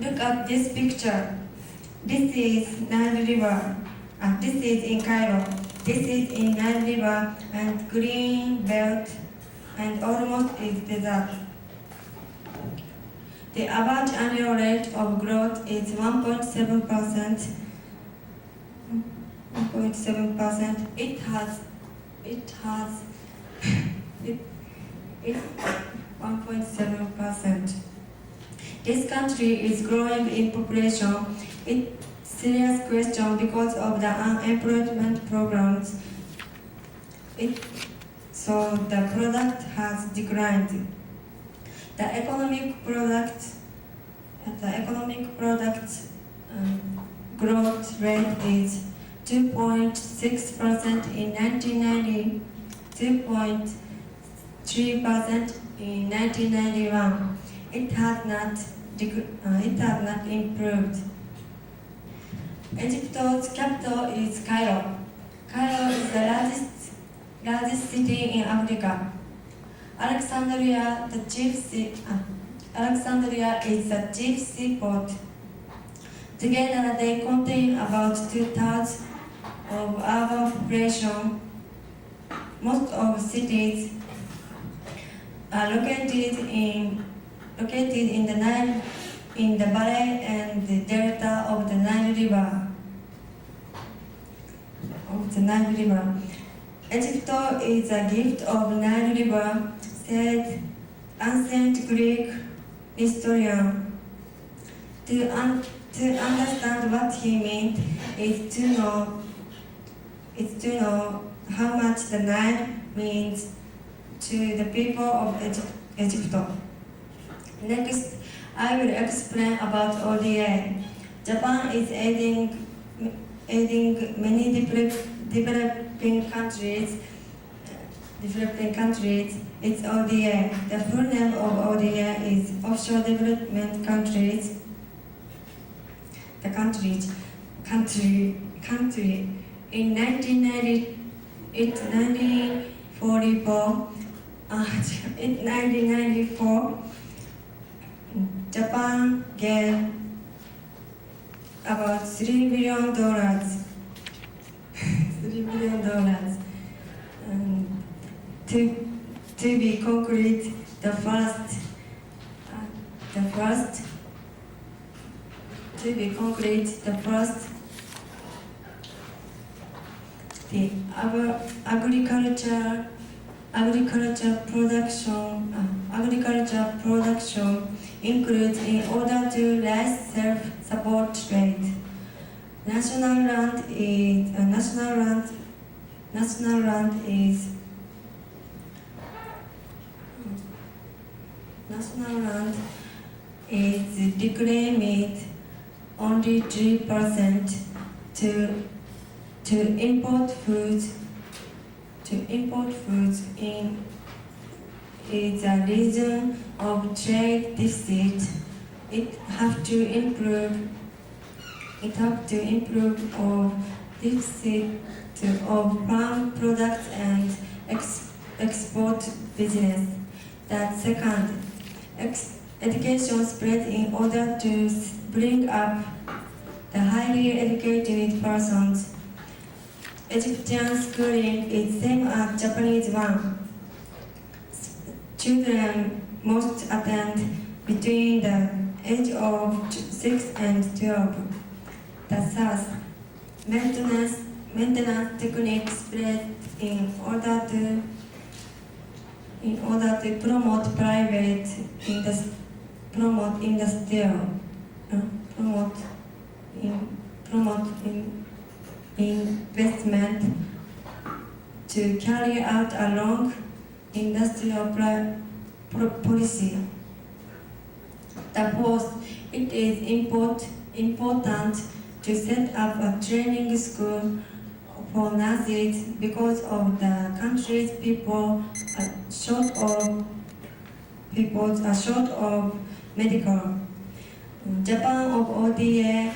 Speaker 8: Look at this picture. This is Nile River. This is in Cairo. This is in Nile River and green belt, and almost is desert. The average annual rate of growth is 1.7%. 1.7%. It has 1.7%. This country is growing in population. It serious question because of the unemployment programs. So the product has declined. The economic product growth rate is 2.6% in 1990, 2.3% in 1991. It has not improved. Egypt's capital is Cairo. Cairo is the largest city in Africa. Alexandria is the chief seaport. Together they contain about 2/3 of urban population. Most of cities are located in the Nile, in the valley and the delta of the Nile River. Egypt is a gift of Nile River, said ancient Greek historian. To understand what he meant is to know how much the Nile means to the people of Egypt. Next, I will explain about ODA. Japan is aiding many developing countries. Its ODA. The full name of ODA is Offshore Development Countries. The country. In 1994, Japan gave about $3 billion. $3 billion. To be concrete, the first the agriculture production includes in order to raise self-support rate. National land is declared only 3% to import foods in is a reason of trade deficit. It have to improve of deficit of farm products and export business. That second, education spread in order to bring up the highly educated persons. Egyptian schooling is same as Japanese one. Children must attend between the age of 6 and 12. The third, maintenance techniques spread in order to promote investment to carry out a long industrial policy. The fourth, it is important to set up a training school for nurses because of the country's people are short of medical. Japan of ODA,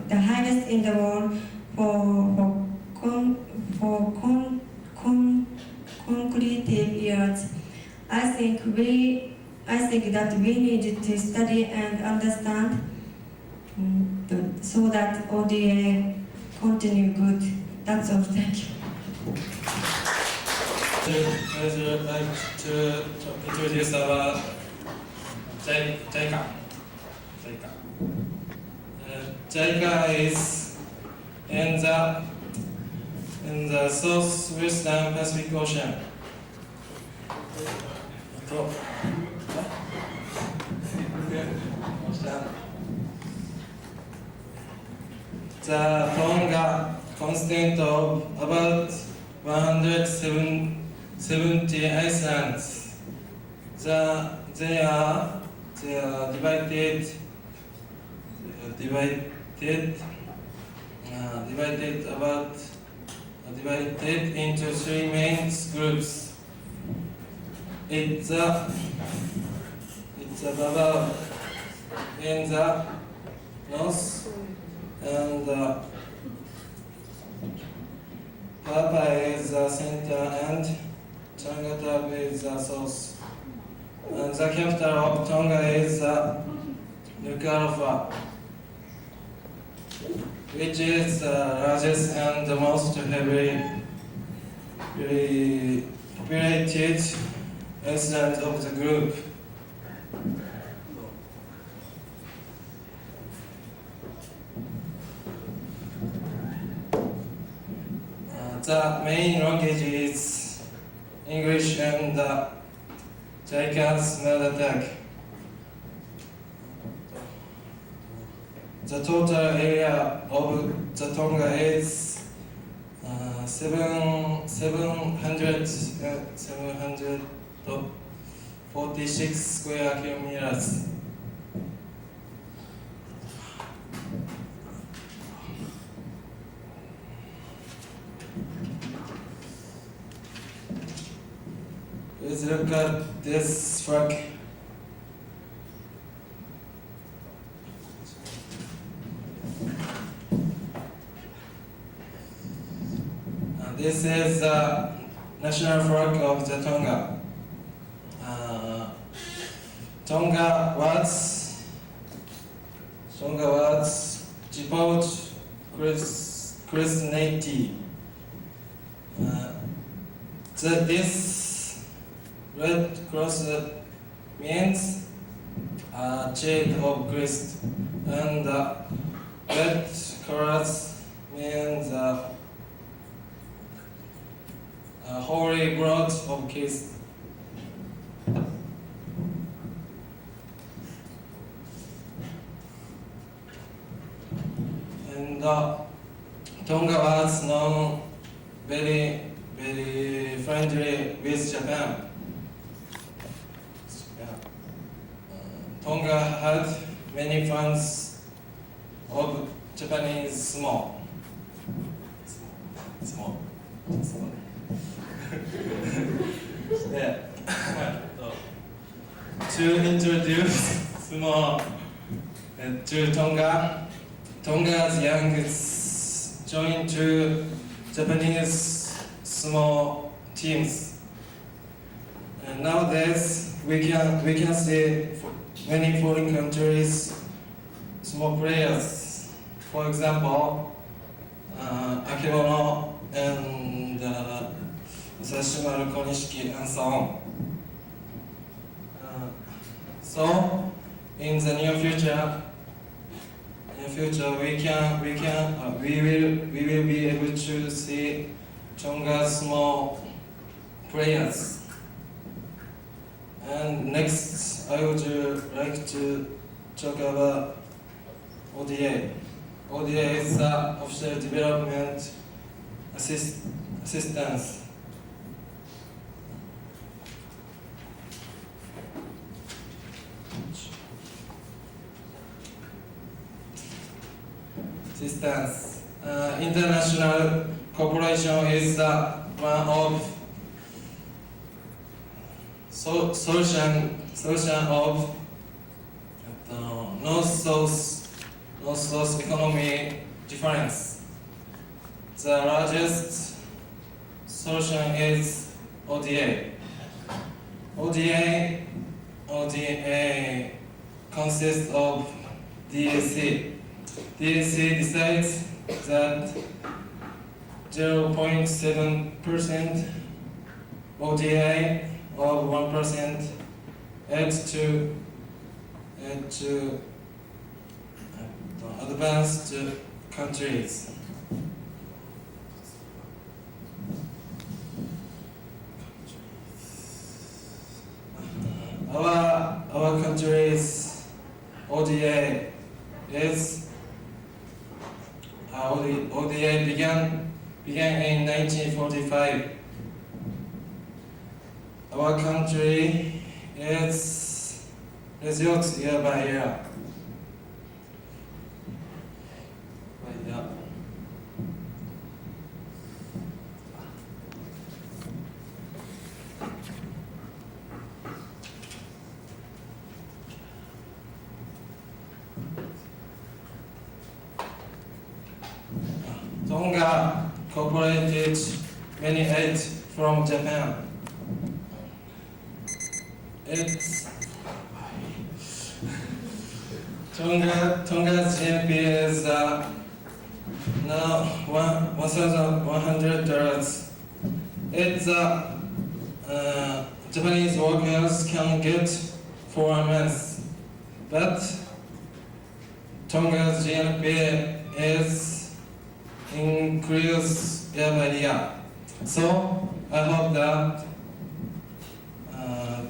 Speaker 8: the highest in the world for conclusive years. I think that we need to study and understand so that ODA continue good. That's all. Thank you.
Speaker 9: I would like to introduce our JICA. JICA is in the southwestern Pacific Ocean. Ocean. The Tonga constant of about 170 islands. They are divided into three main groups. It's about in the north, and Papa is the center, and Tongatapu is the south. And the capital of Tonga is Nuku'alofa, which is the largest and the most heavily populated island of the group. The main language is English and JICA's mother tongue. The total area of the Tonga is 746 square kilometers. Let's look at this flag. This is the national flag of the Tonga. Tonga was devout Christianity. This red cross means Child of Christ, and the red colors means Holy Blood of Christ. And Tonga was known very friendly with Japan. Tonga had many fans of Japanese small. Yeah. To introduce small to Tonga's youngest joined two Japanese small teams. And nowadays we can see many foreign countries small players. For example, Akebono and Sashimaru Konishiki and so on. So in the near future we will be able to see Tonga's small players. And next, I would like to talk about ODA. ODA is the Official Development Assistance. International cooperation is one of solution of North-South economy difference. The largest solution is ODA. ODA consists of DAC. DAC decides that 0.7% ODA of 1% add to advanced countries. Our country's ODA ODA is ODA began in 1945. Our country is resilient year by year. Yeah. Tonga cooperated many aid from Japan. Tonga's GNP is now $1,100. It's Japanese workers can get for a month, but Tonga's GNP is increased year by year. So I hope that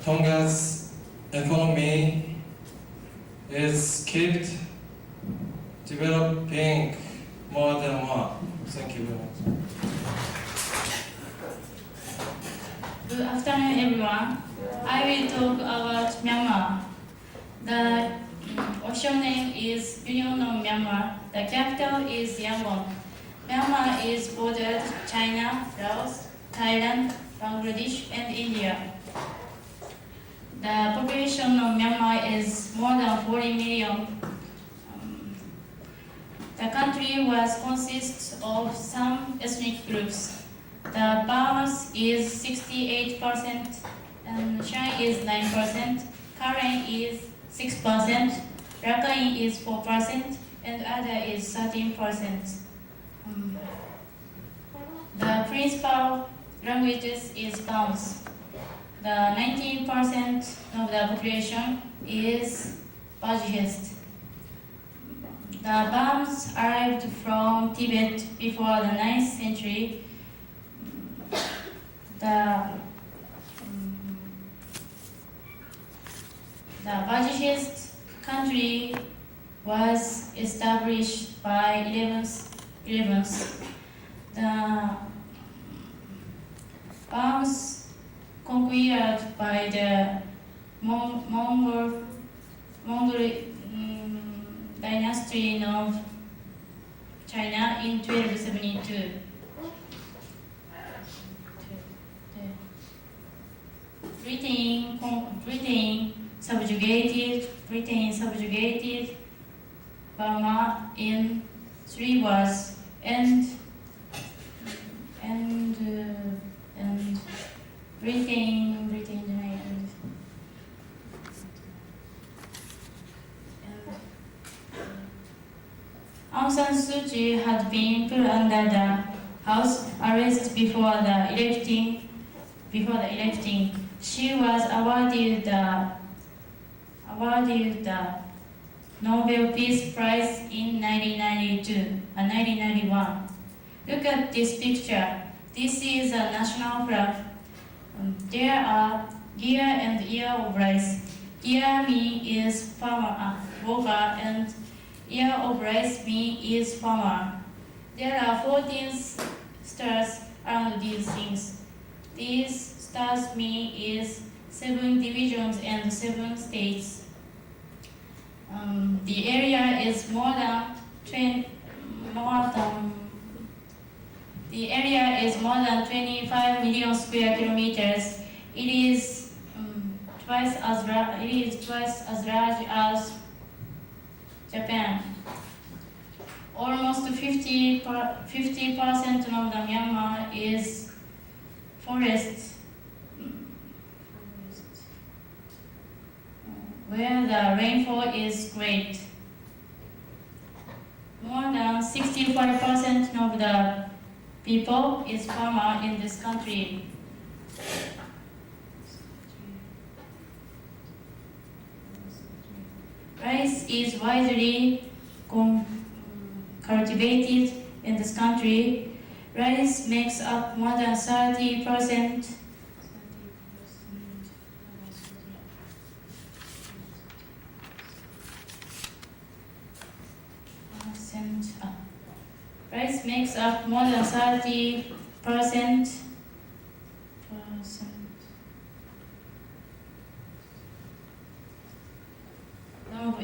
Speaker 9: Tonga's economy is kept developing more and more. Thank you very much.
Speaker 1: Good afternoon, everyone. I will talk about Myanmar. The official name is Union of Myanmar. The capital is Yangon. Myanmar is bordered China, Laos, Thailand, Bangladesh, and India. The population of Myanmar is more than 40 million. The country consists of some ethnic groups. The Burmese is 68%, and Shan is 9%, Karen is 6%, Rakhine is 4%, and other is 13%. The principal languages is Burmese. The 19% of the population is Bajist. The Burmese arrived from Tibet before the 9th century. The Bajist country was established by 11th. The Burmese conquered by the Mongol dynasty of China in 1272. Britain subjugated Burma in 3 wars and Britain denied. Aung San Suu Kyi had been put under the house arrest before the electing. She was awarded the Nobel Peace Prize in 1991. Look at this picture. This is a national flag. There are gear and ear of rice. Ear means farmer, worker, and ear of rice means farmer. There are 14 stars around these things. These stars mean 7 divisions and 7 states. The area is more than 25 million square kilometers. It is twice as large as Japan. Almost 50% of the Myanmar is forest, where the rainfall is great. More than 65% of the people is farmer in this country. Rice is widely cultivated in this country. Rice makes up more than 30%.
Speaker 10: Rice makes up more than 30% of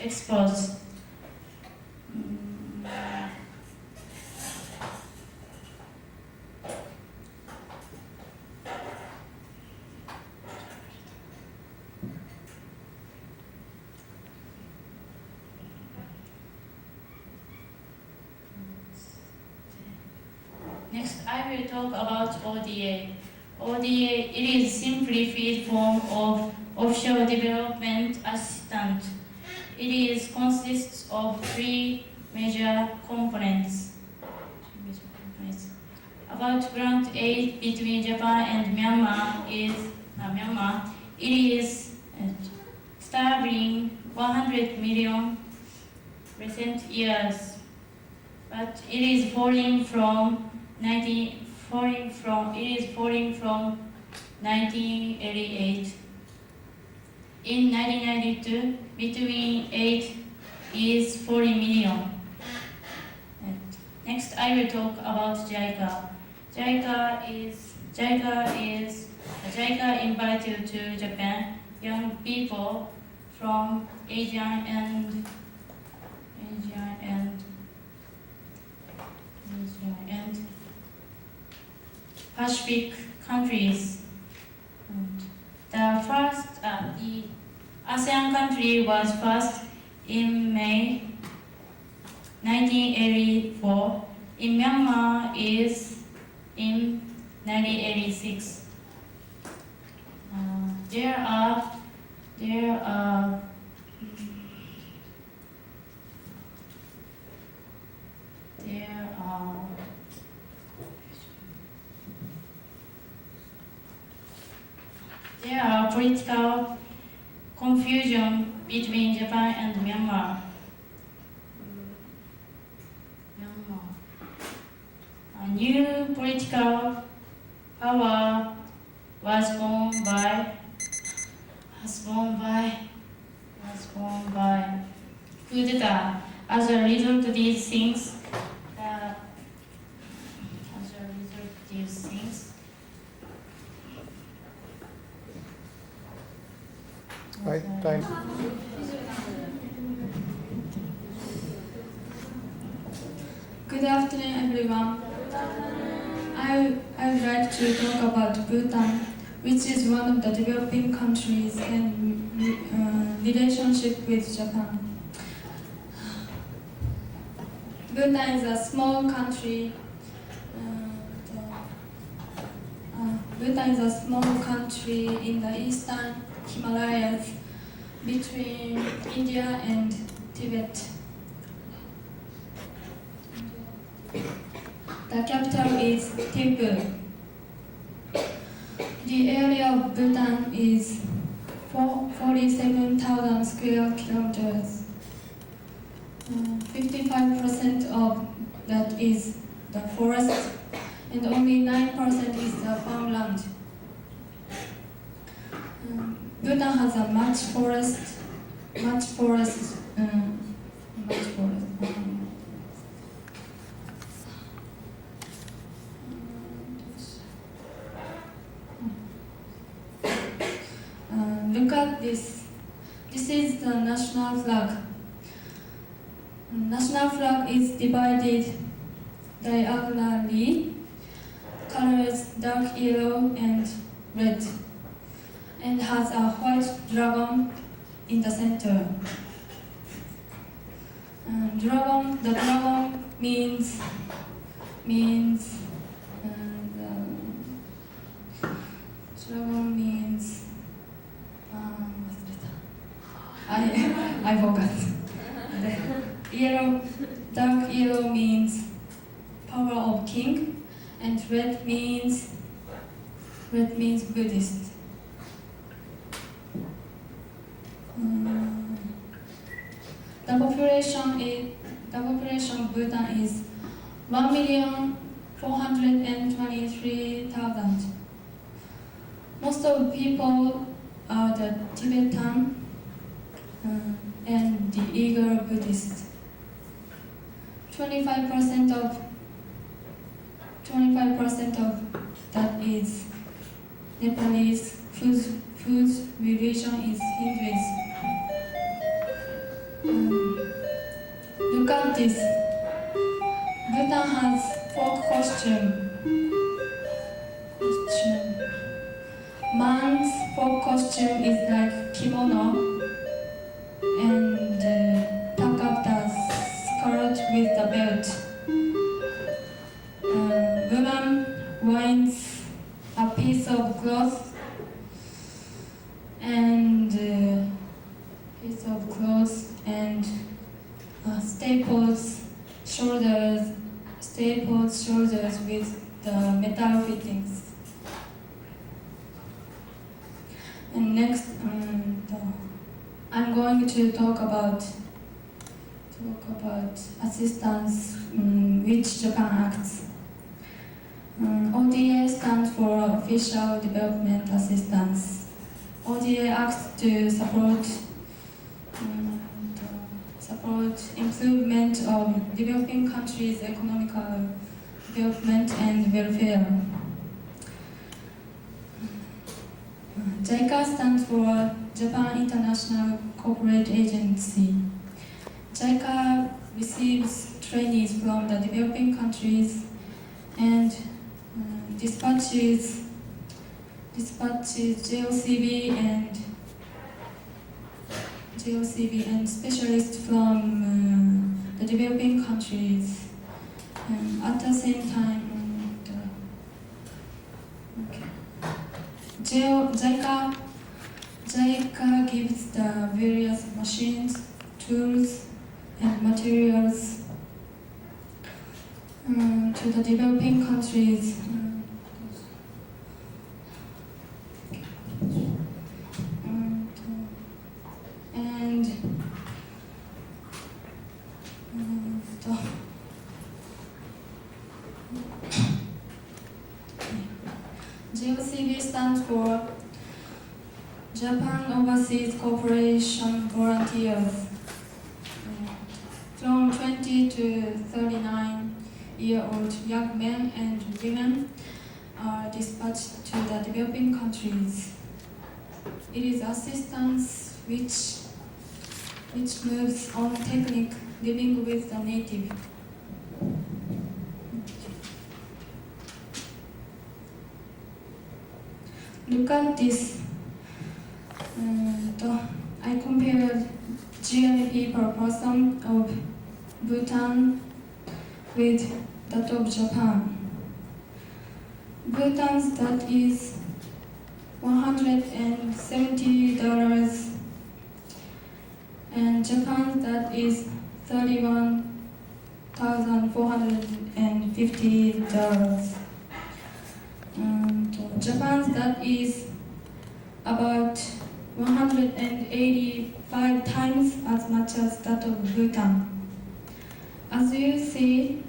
Speaker 10: exports. Next, I will talk about ODA. ODA, it is simplified form of offshore development assistance. Consists of three major components. About grant aid between Japan and Myanmar it is starting 100 million recent years, but it is falling from 1988. In 1992, between 8 is 40 million. Next, I will talk about JICA. JICA invited to Japan young people from Asia and Pacific countries. The ASEAN country was first in May 1984. In Myanmar is in 1986. There are political confusion between Japan and Myanmar. A new political power was born by coup d'etat. As a result of these things,
Speaker 11: Time.
Speaker 1: Good afternoon, everyone. I would like to talk about Bhutan, which is one of the developing countries and relationship with Japan. Bhutan is a small country. Bhutan is a small country in the eastern Himalayas between India and Tibet. The capital is Thimphu. The area of Bhutan is 47,000 square kilometers. 55% of that is the forest, and only 9% is the farmland. Bhutan has a much forest. Look at this. This is the national flag. National flag is divided diagonally, colors dark yellow and red, and has a white dragon in the center. The dragon means I forgot. Dark yellow means power of king, and red means Buddhist. The population of Bhutan is 1,423,000. Most of the people are the Tibetan and the Uyghur Buddhists. 25% of that is Nepalese. Whose religion is Hinduism. Look at this. Bhutan has folk costume. Man's folk costume is like kimono and tuck up the skirt with the belt. Woman winds a piece of cloth and staples shoulders with the metal fittings. And next, I'm going to talk about assistance which Japan acts. ODA stands for Official Development Assistance. ODA acts to support improvement of developing countries' economical development and welfare. JICA stands for Japan International Corporate Agency. JICA receives trainees from the developing countries and dispatches JOCB and specialists from the developing countries. At the same time, JICA gives the various machines, tools, and materials to the developing countries. JOCB stands for Japan Overseas Cooperation Volunteers. From 20 to 39-year-old young men and women are dispatched to the developing countries. It is assistance which moves on technique living with the native. Look at this. I compared GNP per person of Bhutan with that of Japan. Bhutan's that is $170 and Japan's that is $31,450. Japan's that is about 185 times as much as that of Bhutan. As you see,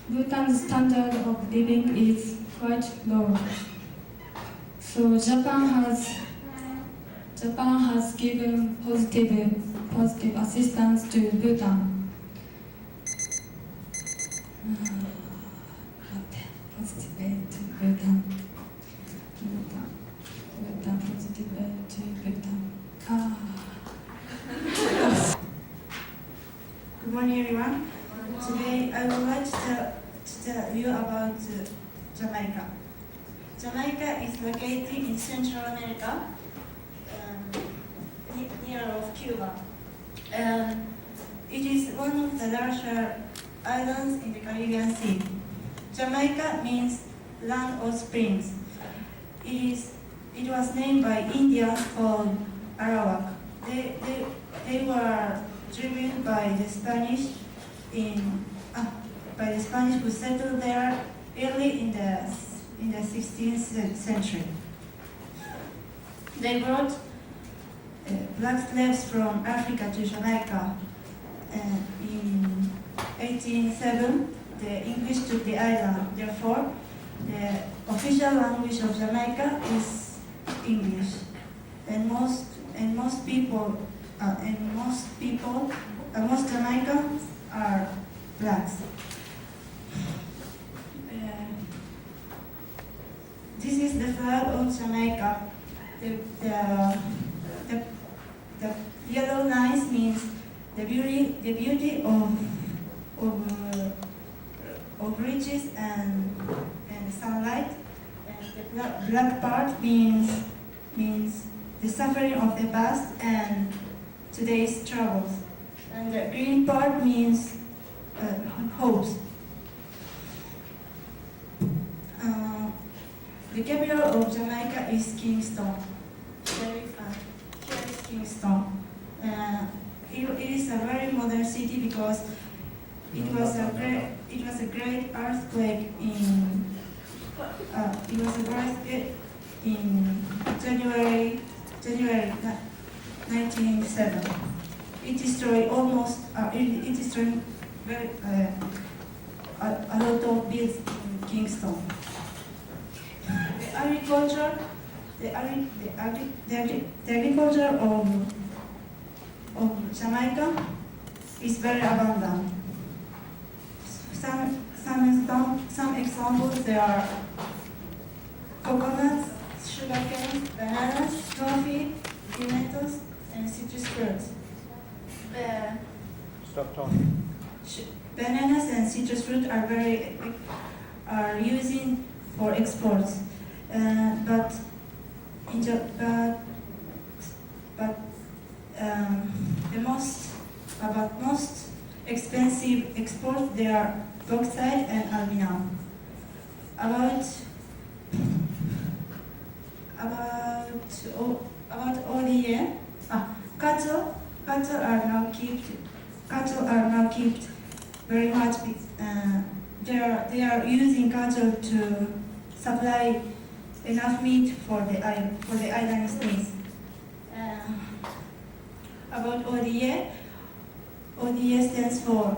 Speaker 1: Bhutan's standard of living is quite low. So Japan has given positive assistance to Bhutan. Positive aid to Bhutan. Bhutan positive aid to Bhutan.
Speaker 12: Good morning, everyone. Today I would like to tell you about Jamaica. Jamaica is located in Central America, near of Cuba. It is one of the larger islands in the Caribbean Sea. Jamaica means land of springs. It was named by Indians called Arawak. They were driven by the Spanish who settled there early in the 16th century. They brought black slaves from Africa to Jamaica. In 1807, the English took the island. Therefore, the official language of Jamaica is English, and most people most Jamaicans are blacks. This is the flag of Jamaica. The yellow lines means the beauty of ridges and sunlight. And the black part means the suffering of the past and today's troubles. And the green part means hopes. The capital of Jamaica is Kingston. Here is Kingston. It is a very modern city because it was a great earthquake in January 1907. It destroyed a lot of buildings in Kingston. The agriculture of Jamaica is very abundant. Some examples there are coconuts, sugarcane, bananas, coffee, pimentos, and citrus fruits.
Speaker 11: Stop talking.
Speaker 12: Bananas and citrus fruit are using for exports, but the most expensive exports they are bauxite and aluminum. About ODA, cattle are now kept very much. They are using cattle to supply enough meat for the island states. About ODA stands for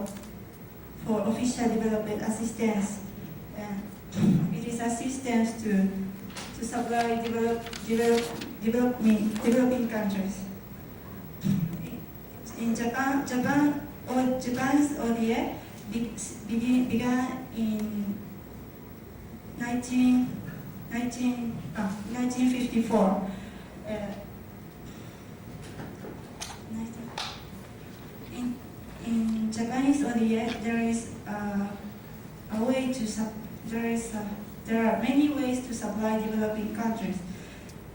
Speaker 12: Official Development Assistance. It is assistance to supply developing countries. In Japan's ODA began in 1954. In Japanese ODA, there are many ways to supply developing countries,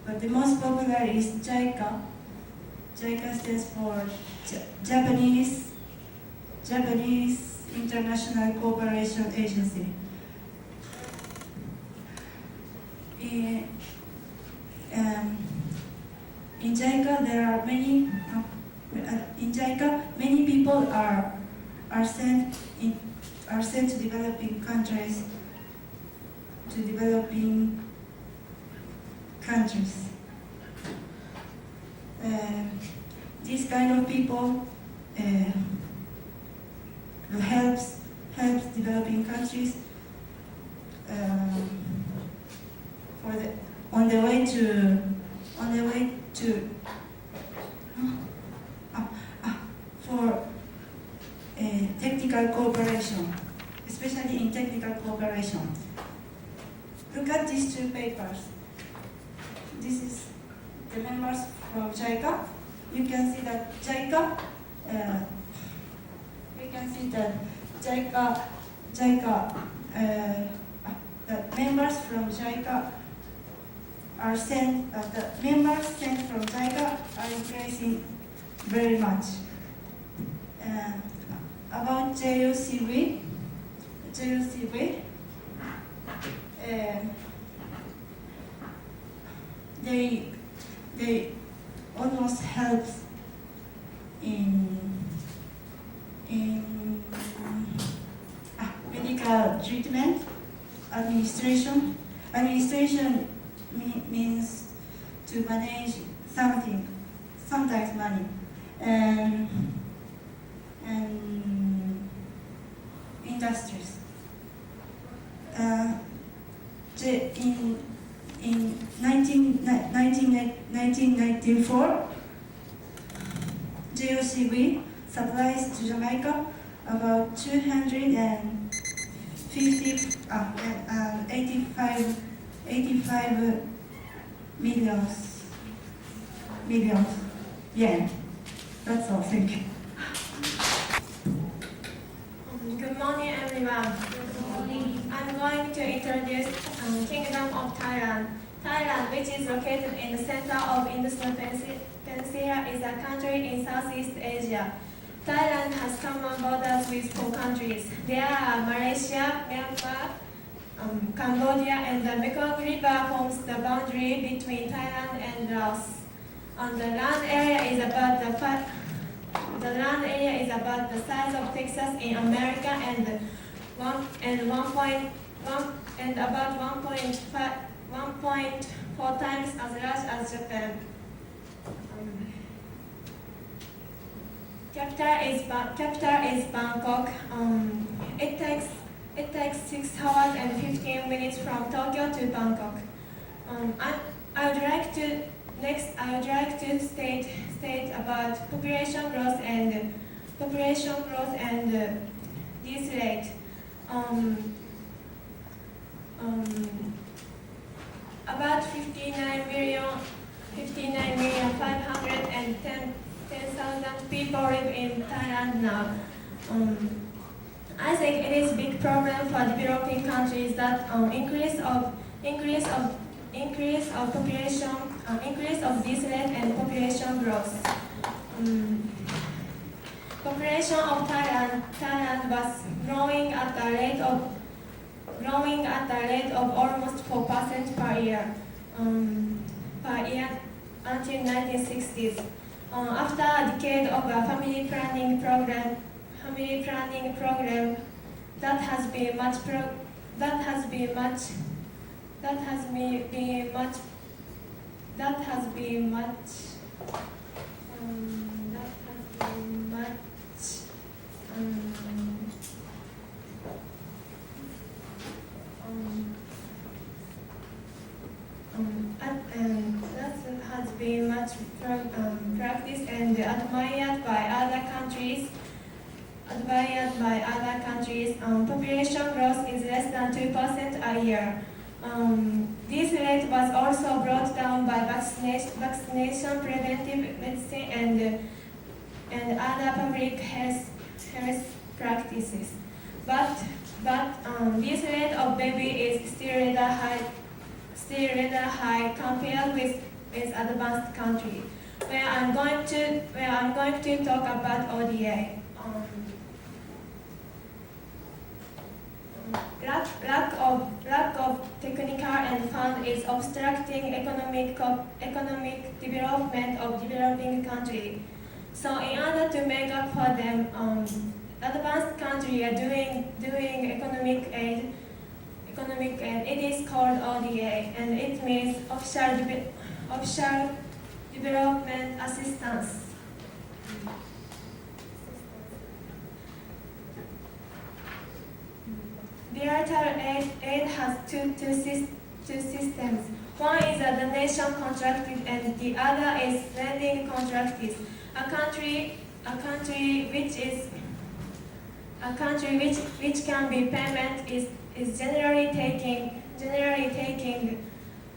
Speaker 12: but the most popular is JICA. JICA stands for Japanese International Cooperation Agency. In JICA, many people are sent to developing countries. These kind of people helps developing countries on the way to for technical cooperation, especially in technical cooperation. Look at these two papers. This is the members from JICA. You can see that JICA. The members from JICA are sent. The members sent from JICA are increasing very much. About JOCV, they almost help in medical treatment, administration. Administration means to manage something, sometimes money, and industries. In 1994, JOCV supplies to Jamaica about 85 million yen. That's all. Thank you.
Speaker 13: Good morning, everyone. I'm going to introduce Kingdom of Thailand. Thailand, which is located in the center of Indus Peninsula, is a country in Southeast Asia. Thailand has common borders with 4 countries. There are Malaysia, Myanmar, Cambodia, and the Mekong River forms the boundary between Thailand and Laos. The land area is about the size of Texas in America and about 1.4 times as large as Japan. Capital is Bangkok. It takes 6 hours and 15 minutes from Tokyo to Bangkok. I would like to state about population growth and this rate. About 59,510,000 people live in Thailand now. I think it is a big problem for developing countries that increase of population, increase of this rate and population growth. Population of Thailand was growing at a rate of almost 4% per year until 1960s. After a decade of a family planning program that has been much practiced and admired by other countries. Population growth is less than 2% a year. This rate was also brought down by vaccination, preventive medicine, and other public health practices. But this rate of baby is still rather high compared with advanced countries. Where I'm going to talk about ODA. Lack of technical and fund is obstructing economic development of developing countries. So in order to make up for them, advanced countries are doing economic aid. It is called ODA, and it means offshore development assistance. Bilateral aid has two systems. One is a donation contracted, and the other is lending contracted. A country which can be payment is generally taking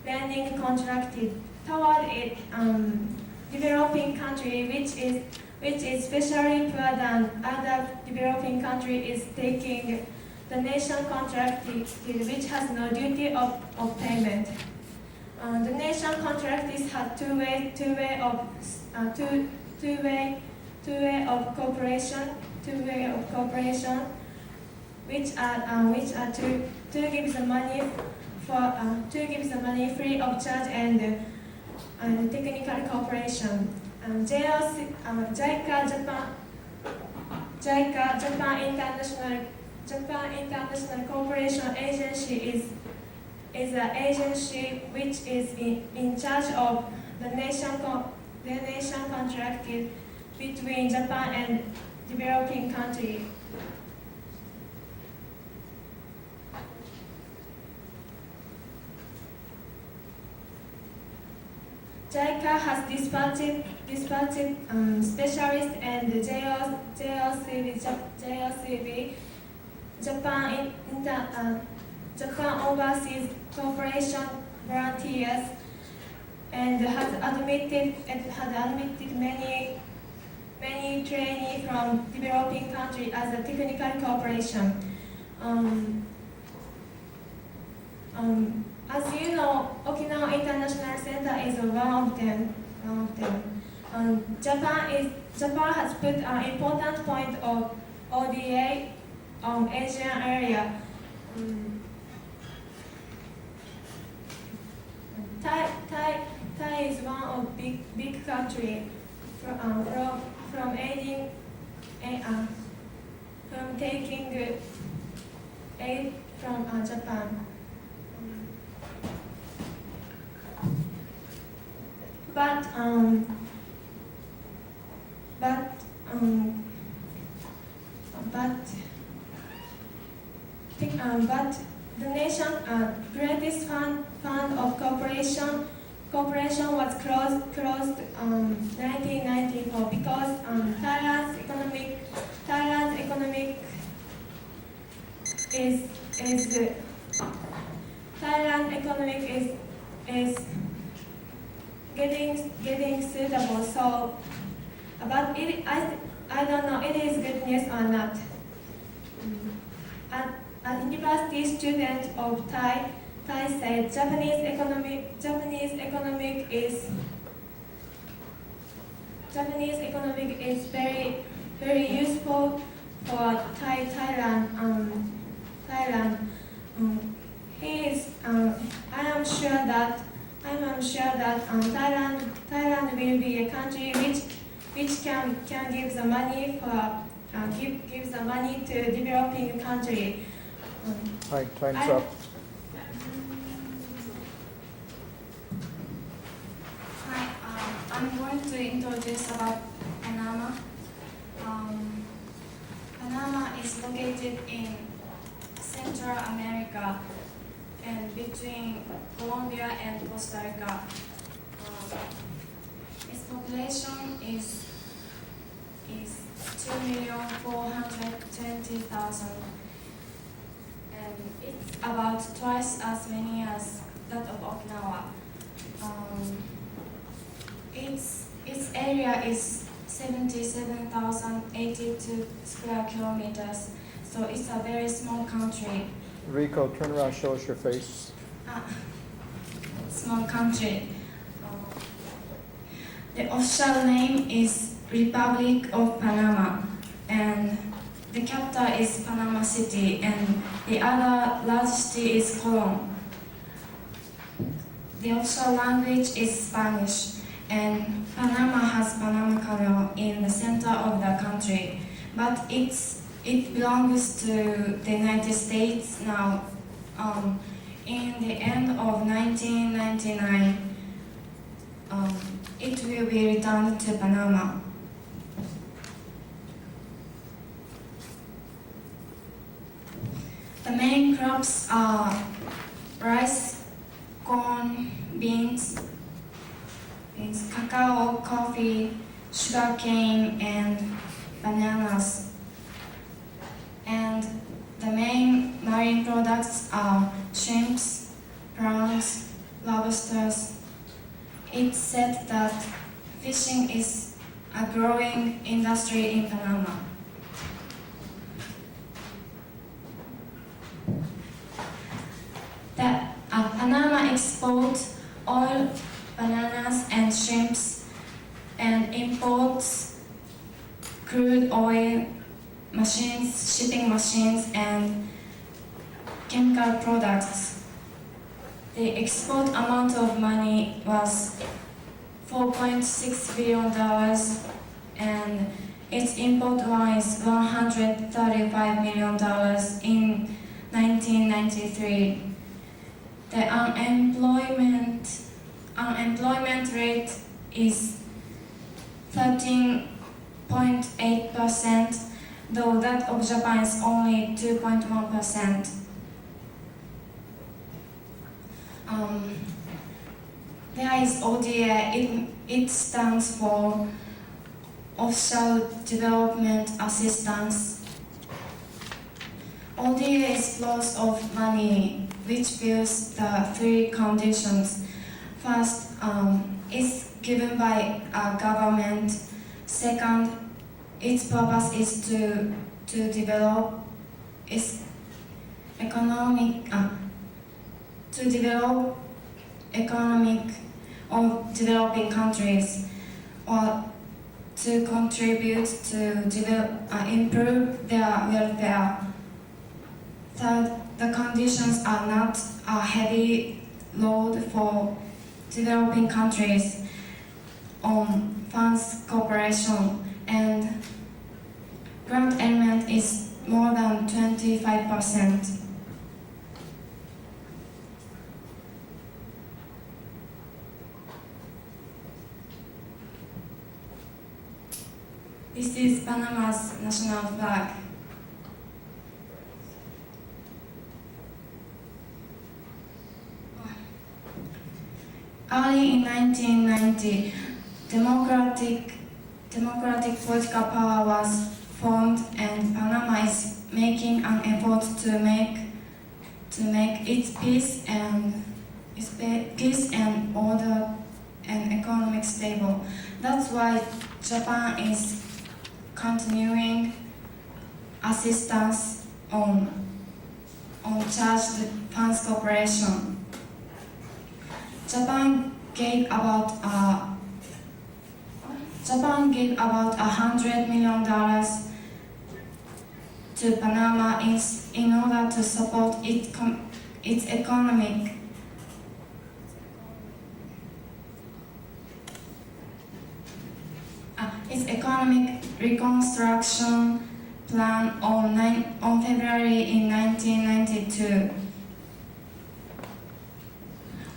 Speaker 13: lending contracted toward it. Developing country which is especially poor than other developing country is taking the nation contracted, which has no duty of payment. The nation contractors have two way of cooperation, which are to give the money free of charge and technical cooperation. JICA, Japan International Cooperation Agency is an agency which is in charge of the nation contracted between Japan and developing countries. JICA has dispatched dispatched specialists and JLCV, Japan Overseas Corporation volunteers, and had admitted many trainees from developing countries as a technical cooperation. As you know, Okinawa International Center is one of them. Japan has put an important point of ODA on Asian area. Thai is one of big country from aiding from taking aid from Japan. But the nation's greatest fund of cooperation was closed 1994 because Thailand's economic is getting suitable. So, but I don't know it is good news or not. A university student of Thai said Japanese economic is very useful for Thailand. I am sure that Thailand will be a country which can give the money give the money to developing country.
Speaker 11: Hi, time's up.
Speaker 1: Hi, I'm going to introduce about Panama. Panama is located in Central America and between Colombia and Costa Rica. Its population is 2,420,000, and it's about twice as many as that of Okinawa. Its area is 77,082 square kilometers, so it's a very small country.
Speaker 11: Rico, turn around, show us your face.
Speaker 1: Small country. The official name is Republic of Panama, and the capital is Panama City, and the other large city is Colón. The official language is Spanish, and Panama has Panama Canal in the center of the country, but it belongs to the United States now. In the end of 1999, it will be returned to Panama. The main crops are rice, corn, beans, cacao, coffee, sugarcane, and bananas. And the main marine products are shrimps, prawns, lobsters. It's said that fishing is a growing industry in Panama. Panama exports oil, bananas, and shrimps, and imports crude oil, machines, shipping machines, and chemical products. The export amount of money was $4.6 billion, and its import was $135 million in 1993. The unemployment rate is 13.8%, though that of Japan is only 2.1%. There is ODA.
Speaker 2: it stands for Offshore Development Assistance. ODA is flows of money which fills the three conditions. First, it's given by a government. Second, its purpose is to develop its economic of developing countries, or to contribute to improve their welfare. Third, the conditions are not a heavy load for developing countries on funds cooperation, and grant element is more than 25%. This is Panama's national flag. Early in 1990, democratic political power was formed, and Panama is making an effort to make its peace and order and economic stable. That's why Japan is continuing assistance on charged funds cooperation. Japan gave about $100 million to Panama in order to support its economic reconstruction plan on February in 1992.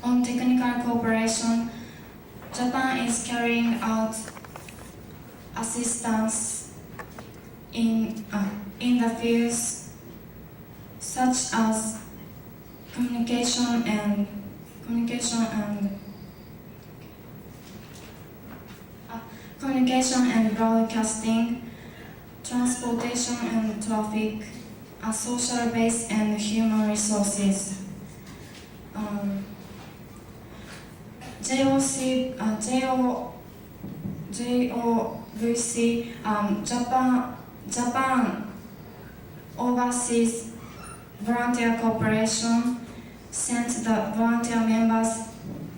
Speaker 2: On technical cooperation, Japan is carrying out assistance in the fields such as communication and broadcasting, transportation and traffic, social base and human resources. JOVC, Japan Overseas Volunteer Corporation sent the volunteer members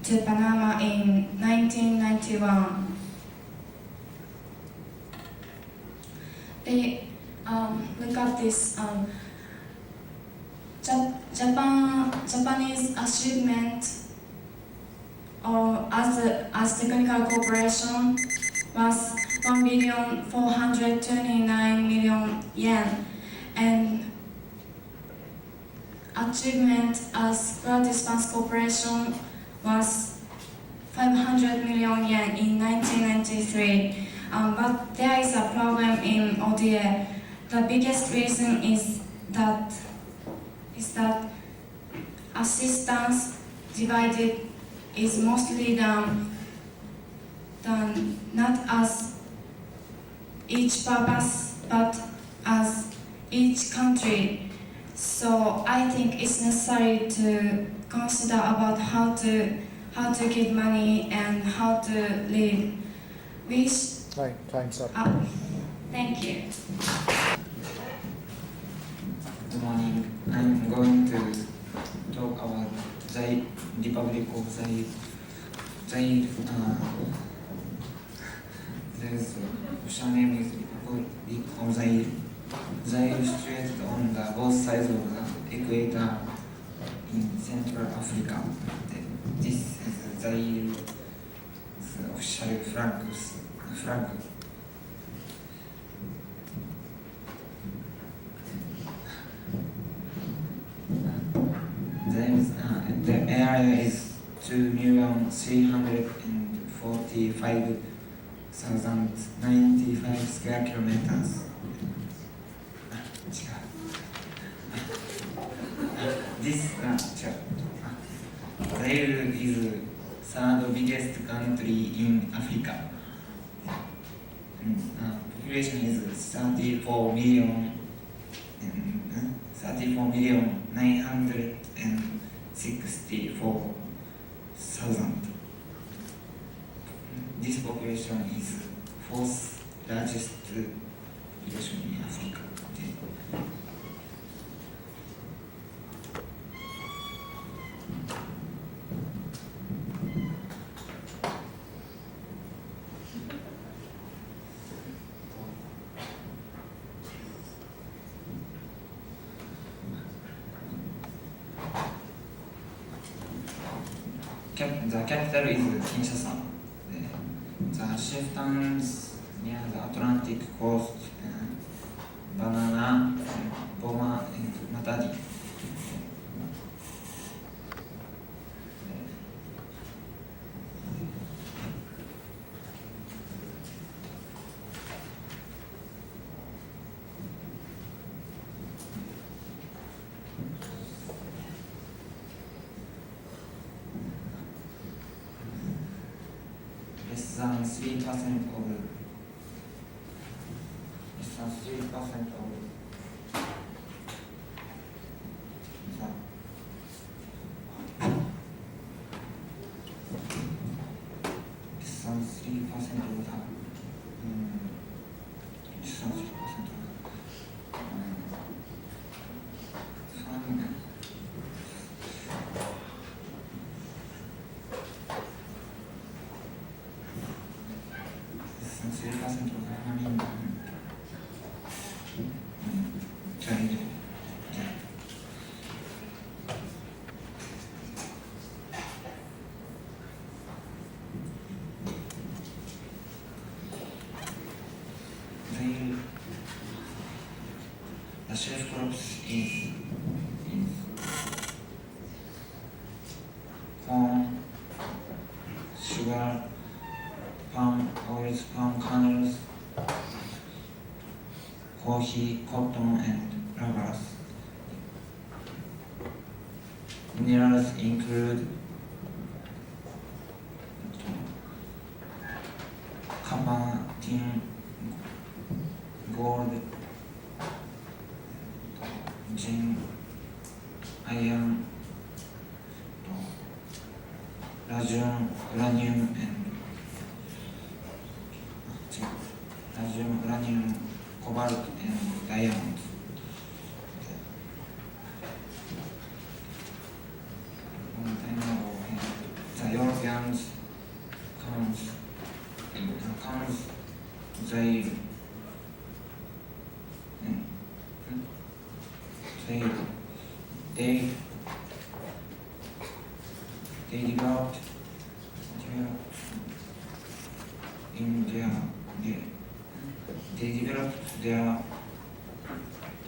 Speaker 2: to Panama in 1991. They look at this Japanese achievement as technical cooperation was 1,429,000,000 yen, and achievement as gratis funds cooperation was 500 million yen in 1993. But there is a problem in ODA. The biggest reason is that assistance divided is mostly done not as each purpose but as each country. So I think it's necessary to consider about how to give money and how to live.
Speaker 11: Hi, time's up.
Speaker 2: Thank you.
Speaker 14: Good morning. I'm going to talk about the Republic of Zaire. Zaire, the official name is Republic of Zaire. Zaire is situated on the both sides of the equator in Central Africa. This is Zaire's official flag. The area is 2,345,095 square kilometers. This Zaire is third biggest country in Africa. Population is 34,964,000. This population is fourth largest population in Africa. The capital is Kinshasa. The chief towns near the Atlantic coast, Banana, Boma, and Matadi. Less than 3% of the chief crops is corn, sugar, palm oils, palm kernels, coffee, cotton, and rubbers. Minerals include copper, tin, gold, zinc, iron, radium, uranium, cobalt, and diamonds. Long time ago, the Europeans comes they developed there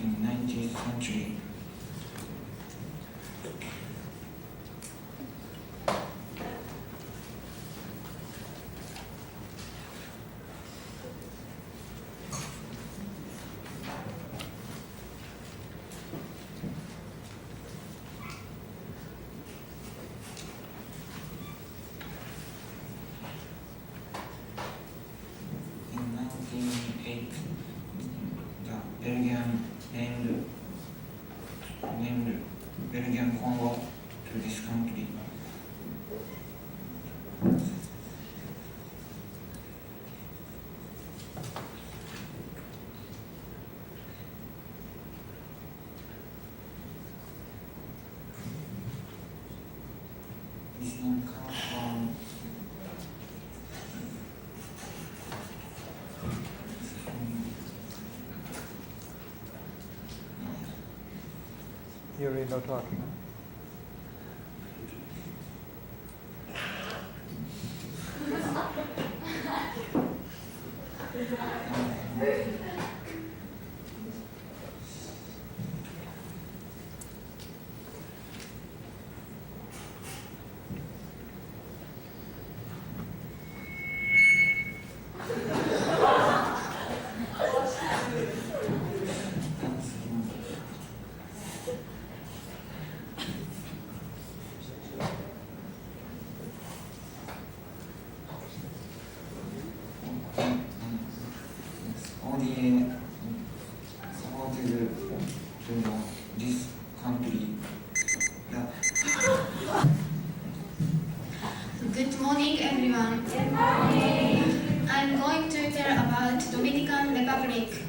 Speaker 14: in 19th century. In 1908, the Belgian named Belgian Congo to this country. This name comes from
Speaker 11: You're no talking.
Speaker 14: ODA supported this country.
Speaker 15: Good morning, everyone. Good morning. I'm going to tell about Dominican Republic.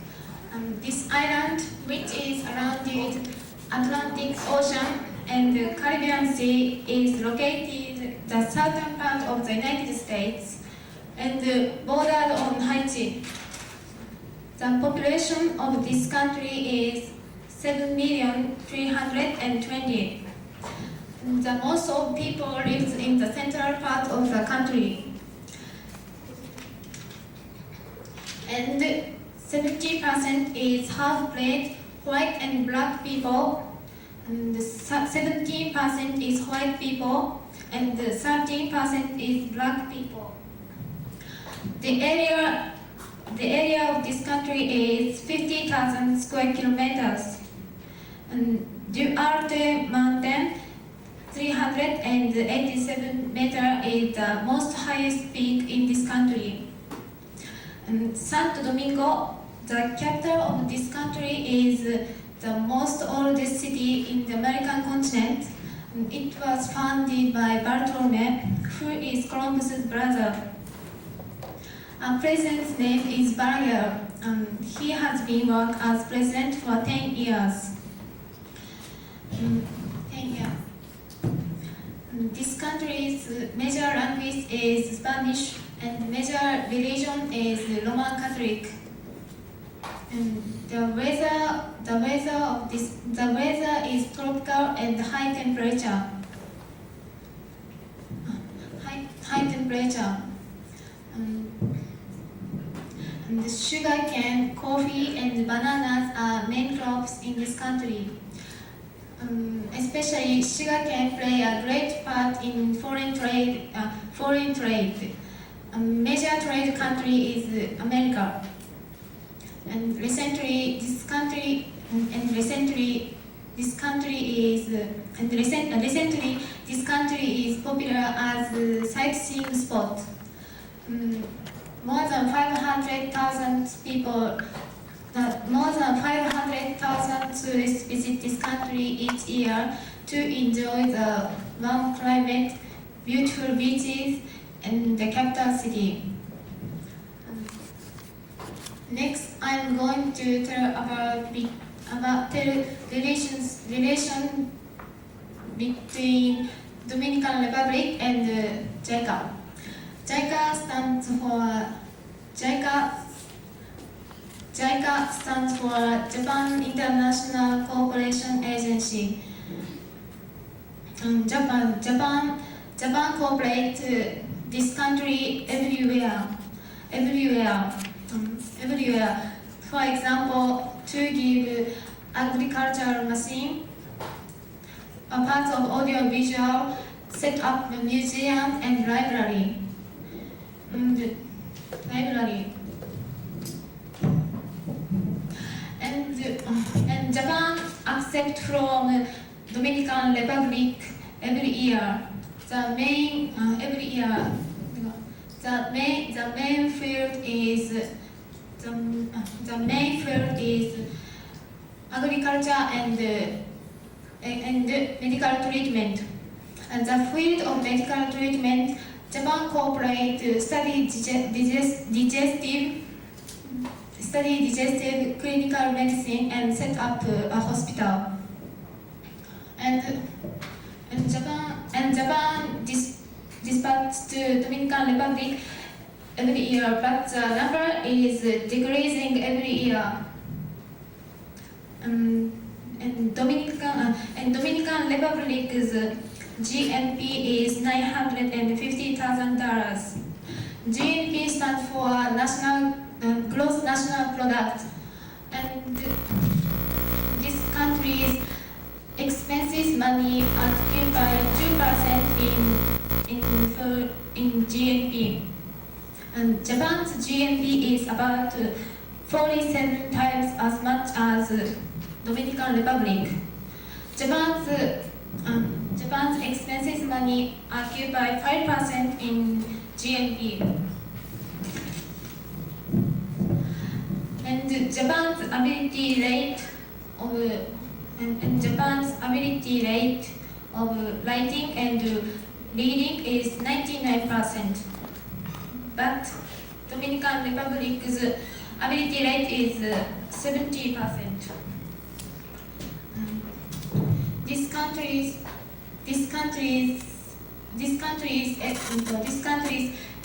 Speaker 15: This island, which is surrounded Atlantic Ocean and the Caribbean Sea, is located the southern part of the United States and bordered on Haiti. The population of this country is 7,320,000. The most of people lives in the central part of the country. And 70% is half-breed white and black people, and 17% is white people, and 13% is black people. The area of this country is 50,000 square kilometers. And Duarte Mountain, 387 meters, is the most highest peak in this country. And Santo Domingo, the capital of this country, is the most oldest city in the American continent. And it was founded by Bartolome, who is Columbus's brother. Our president's name is Balaguer, and he has been working as president for 10 years. 10 years. This country's major language is Spanish, and major religion is Roman Catholic. And the weather is tropical and high temperature. And the sugarcane, coffee, and bananas are main crops in this country. Especially sugarcane play a great part in foreign trade. A major trade country is America. And recently this country is popular as a sightseeing spot. More than 500,000 tourists visit this country each year to enjoy the warm climate, beautiful beaches, and the capital city. Next, I'm going to tell about the relation between Dominican Republic and JICA. JICA stands for Japan International Cooperation Agency. Japan cooperates this country everywhere. For example, to give agricultural machine, a part of audiovisual, set up a museum and library. And Japan accepts from Dominican Republic every year. The main field is agriculture and medical treatment. And the field of medical treatment, Japan cooperates study digestive clinical medicine and set up a hospital. And Japan dispatches to Dominican Republic every year, but the number is decreasing every year. And Dominican Republic's GNP is $950,000. GNP stands for gross national product, and this country's expenses money are by 2% in GNP. And Japan's GNP is about 47 times as much as Dominican Republic. Japan's expenses money occupy 5% in GNP. And Japan's ability rate of writing and reading is 99%, but Dominican Republic's ability rate is 70%. This country's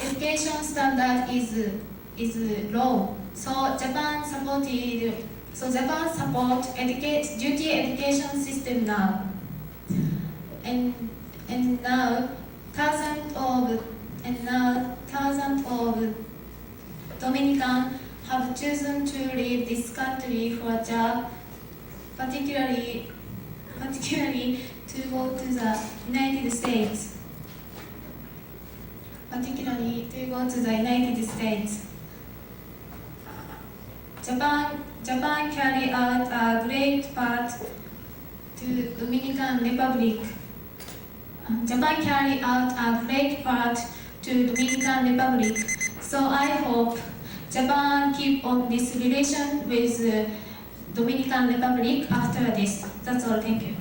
Speaker 15: education standard is low. So Japan support duty education system now. And now thousands of Dominicans have chosen to leave this country for a job, particularly to go to the United States. Japan carry out a great part to Dominican Republic. So I hope Japan keep on this relation with Dominican Republic after this. That's all. Thank you.